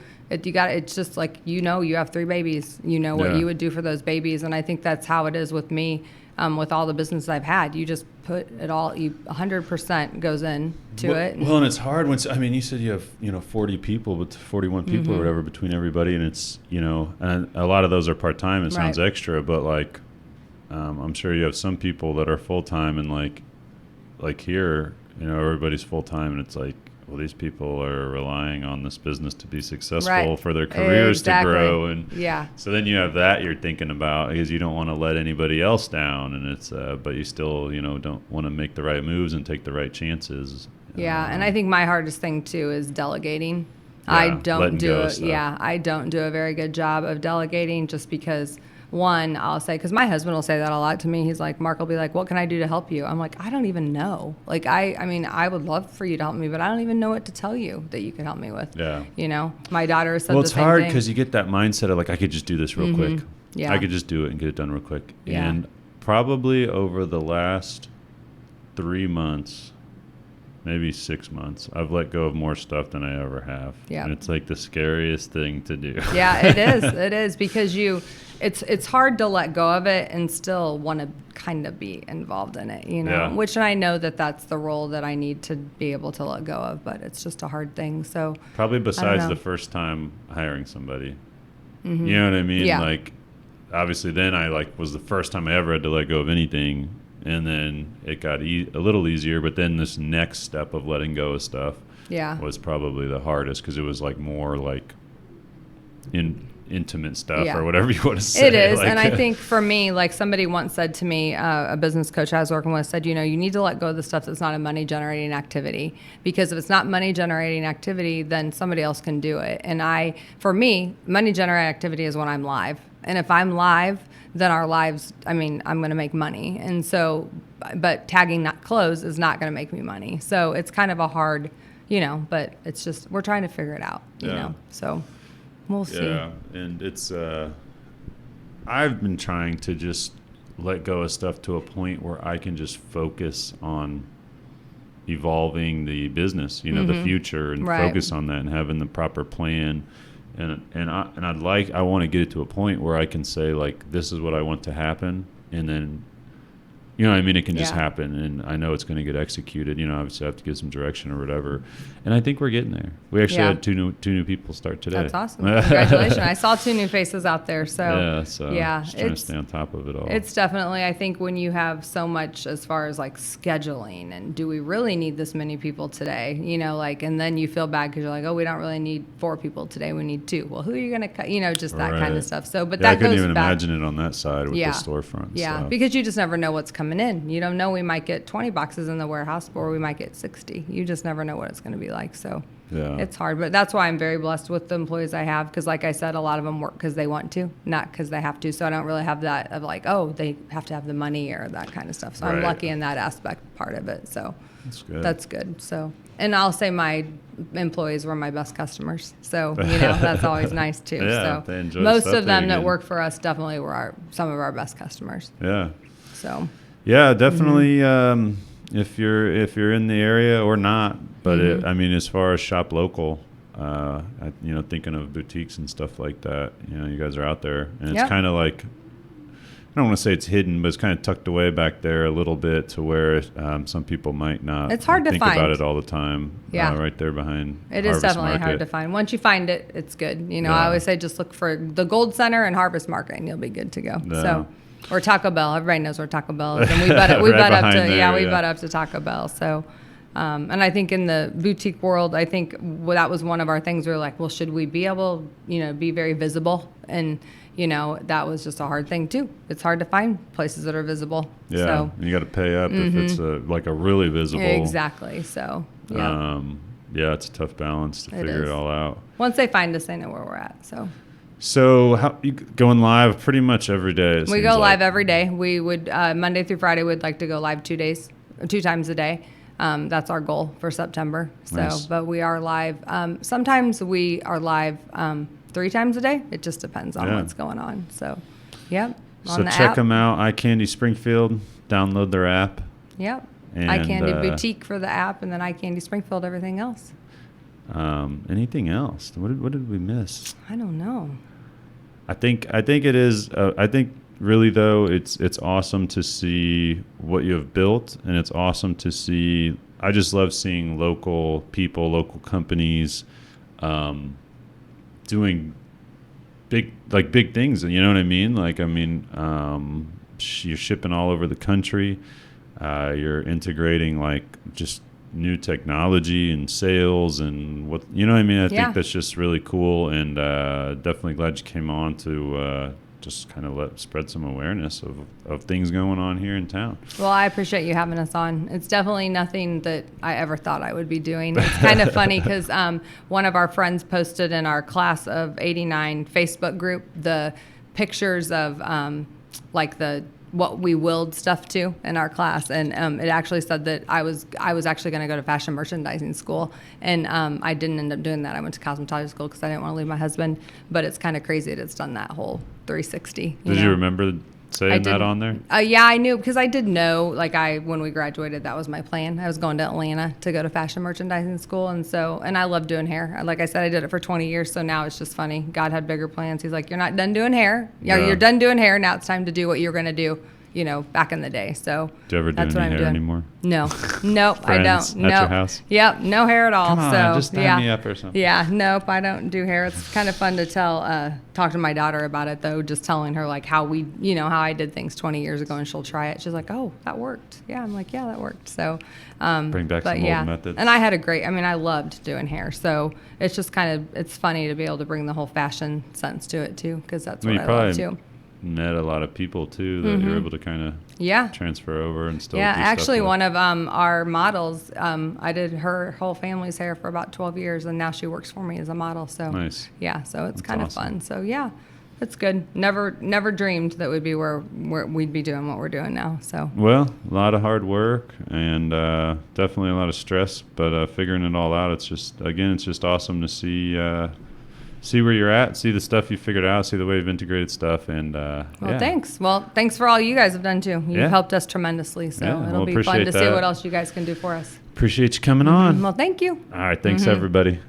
got, it's just like, you have 3 babies, what you would do for those babies. And I think that's how it is with me, with all the business I've had. You just put it all, 100% goes into it. Well, and it's hard when, you said you have, 40 people, but 41 people or whatever between everybody. And it's, and a lot of those are part-time. It sounds extra, but like, I'm sure you have some people that are full-time, and like here, everybody's full-time, and it's like, well, these people are relying on this business to be successful for their careers to grow. And so then you have that you're thinking about, because you don't want to let anybody else down. And it's, but you still, don't want to make the right moves and take the right chances. And I think my hardest thing too is delegating. I don't do a very good job of delegating, just because, one, I'll say, because my husband will say that a lot to me. He's like, Mark will be like, what can I do to help you? I'm like, I don't even know. Like, I would love for you to help me, but I don't even know what to tell you that you can help me with. Yeah. My daughter said the same thing. Well, it's hard because you get that mindset of like, I could just do this real quick. Yeah. I could just do it and get it done real quick. Yeah. And probably over the last 3 months, maybe 6 months, I've let go of more stuff than I ever have. Yeah. And it's like the scariest thing to do. Yeah, it is. It is, because it's hard to let go of it and still want to kind of be involved in it, which I know that's the role that I need to be able to let go of, but it's just a hard thing. So probably besides the first time hiring somebody, you know what I mean? Yeah. Like, obviously then I was the first time I ever had to let go of anything. And then it got a little easier, but then this next step of letting go of stuff was probably the hardest, because it was like more like intimate stuff or whatever you want to say. It is. And I think for me, like somebody once said to me, a business coach I was working with said, you need to let go of the stuff that's not a money generating activity, because if it's not money generating activity, then somebody else can do it. And for me, money generating activity is when I'm live. And if I'm live, then our lives, I'm going to make money. And so, but tagging not clothes is not going to make me money. So it's kind of a hard, but it's just, we're trying to figure it out, you know, so we'll see. Yeah. And it's, I've been trying to just let go of stuff to a point where I can just focus on evolving the business, the future, and focus on that and having the proper plan. And I want to get it to a point where I can say, like, this is what I want to happen, and then, it can just happen, and I know it's going to get executed. Obviously I have to give some direction or whatever, and I think we're getting there. We actually had two new people start today. That's awesome. Congratulations. I saw 2 new faces out there. So just trying to stay on top of it all. It's definitely, I think, when you have so much as far as like scheduling and do we really need this many people today, and then you feel bad because you're like, oh, we don't really need 4 people today, we need 2. Well, who are you going to cut, just that kind of stuff. So, but that goes back. I couldn't even imagine it on that side with the storefront. Yeah, so. Because you just never know what's coming in. You don't know, we might get 20 boxes in the warehouse, or we might get 60. You just never know what it's going to be like. So it's hard, but that's why I'm very blessed with the employees I have, because like I said, a lot of them work because they want to, not because they have to. So I don't really have that of like, oh, they have to have the money or that kind of stuff. So I'm lucky in that aspect part of it. So that's good. So, and I'll say my employees were my best customers. So, that's always nice too. Yeah, so they enjoy most of them that work for us definitely were some of our best customers. Yeah. So Yeah, definitely. If you're in the area or not, but I mean, as far as shop local, thinking of boutiques and stuff like that, you guys are out there, and it's kind of like, I don't want to say it's hidden, but it's kind of tucked away back there a little bit to where some people might not. It's hard to think find about it all the time. Yeah, right there behind. It is Harvest definitely Market. hard to find. Once you find it, it's good. I always say just look for the Gold Center and Harvest Market, and you'll be good to go. Yeah. So, or Taco Bell. Everybody knows where Taco Bell is, and we butt up to Taco Bell. So. And I think in the boutique world, I think that was one of our things. We were like, well, should we be able, be very visible? And, that was just a hard thing too. It's hard to find places that are visible. Yeah, so, and you got to pay up if it's a really visible. Exactly. So, yeah. It's a tough balance to figure it all out. Once they find us, they know where we're at. So how you going live pretty much every day? We go live every day. We would Monday through Friday. We'd like to go live 2 times a day. That's our goal for September. So, nice. But we are live. Sometimes we are live 3 times a day. It just depends on what's going on. So, yep. So check them out. iCandy Springfield. Download their app. Yep. And, iCandy Boutique for the app, and then iCandy Springfield, everything else. Anything else? What did we miss? I don't know. I think it is. I think really though, it's awesome to see what you have built, and it's awesome to see. I just love seeing local people, local companies, doing big things. You know what I mean? You're shipping all over the country. You're integrating just new technology and sales and what you know what I mean. I think that's just really cool, and definitely glad you came on to just kind of spread some awareness of things going on here in town. Well, I appreciate you having us on. It's definitely nothing that I ever thought I would be doing. It's kind of funny because one of our friends posted in our class of '89 Facebook group the pictures of what we willed stuff to in our class, and it actually said that I was actually going to go to fashion merchandising school, and I didn't end up doing that. I went to cosmetology school because I didn't want to leave my husband. But it's kind of crazy that it's done that whole 360. Did you remember saying that on there? Yeah, I knew because I did know. When we graduated, that was my plan. I was going to Atlanta to go to fashion merchandising school, and I love doing hair. Like I said, I did it for 20 years, so now it's just funny. God had bigger plans. He's like, "You're not done doing hair. Yeah, you're done doing hair. Now it's time to do what you're going to do." Back in the day. So do you ever do any hair anymore? No, nope, I don't. At your house? Yep, no hair at all. Come on, just tie me up or something. Yeah, nope, I don't do hair. It's kind of fun to talk to my daughter about it though. Just telling her how I did things 20 years ago, and she'll try it. She's like, "Oh, that worked." Yeah, I'm like, "Yeah, that worked." So, bring back some old methods. And I had I loved doing hair. So it's just it's funny to be able to bring the whole fashion sense to it too, because that's what I love too. Met a lot of people too that you're able to kind of transfer over and still do actually stuff one of our models, I did her whole family's hair for about 12 years, and now she works for me as a model. So nice. Yeah, so it's kind of awesome. fun. So yeah, it's good. Never dreamed that we'd be where we'd be doing what we're doing now. So well, a lot of hard work and definitely a lot of stress, but figuring it all out, it's just awesome to see where you're at, see the stuff you figured out, see the way you've integrated stuff, and thanks. Well, thanks for all you guys have done too. You've helped us tremendously, so it'll be fun to see what else you guys can do for us. Appreciate you coming on. Well, thank you. All right, thanks everybody.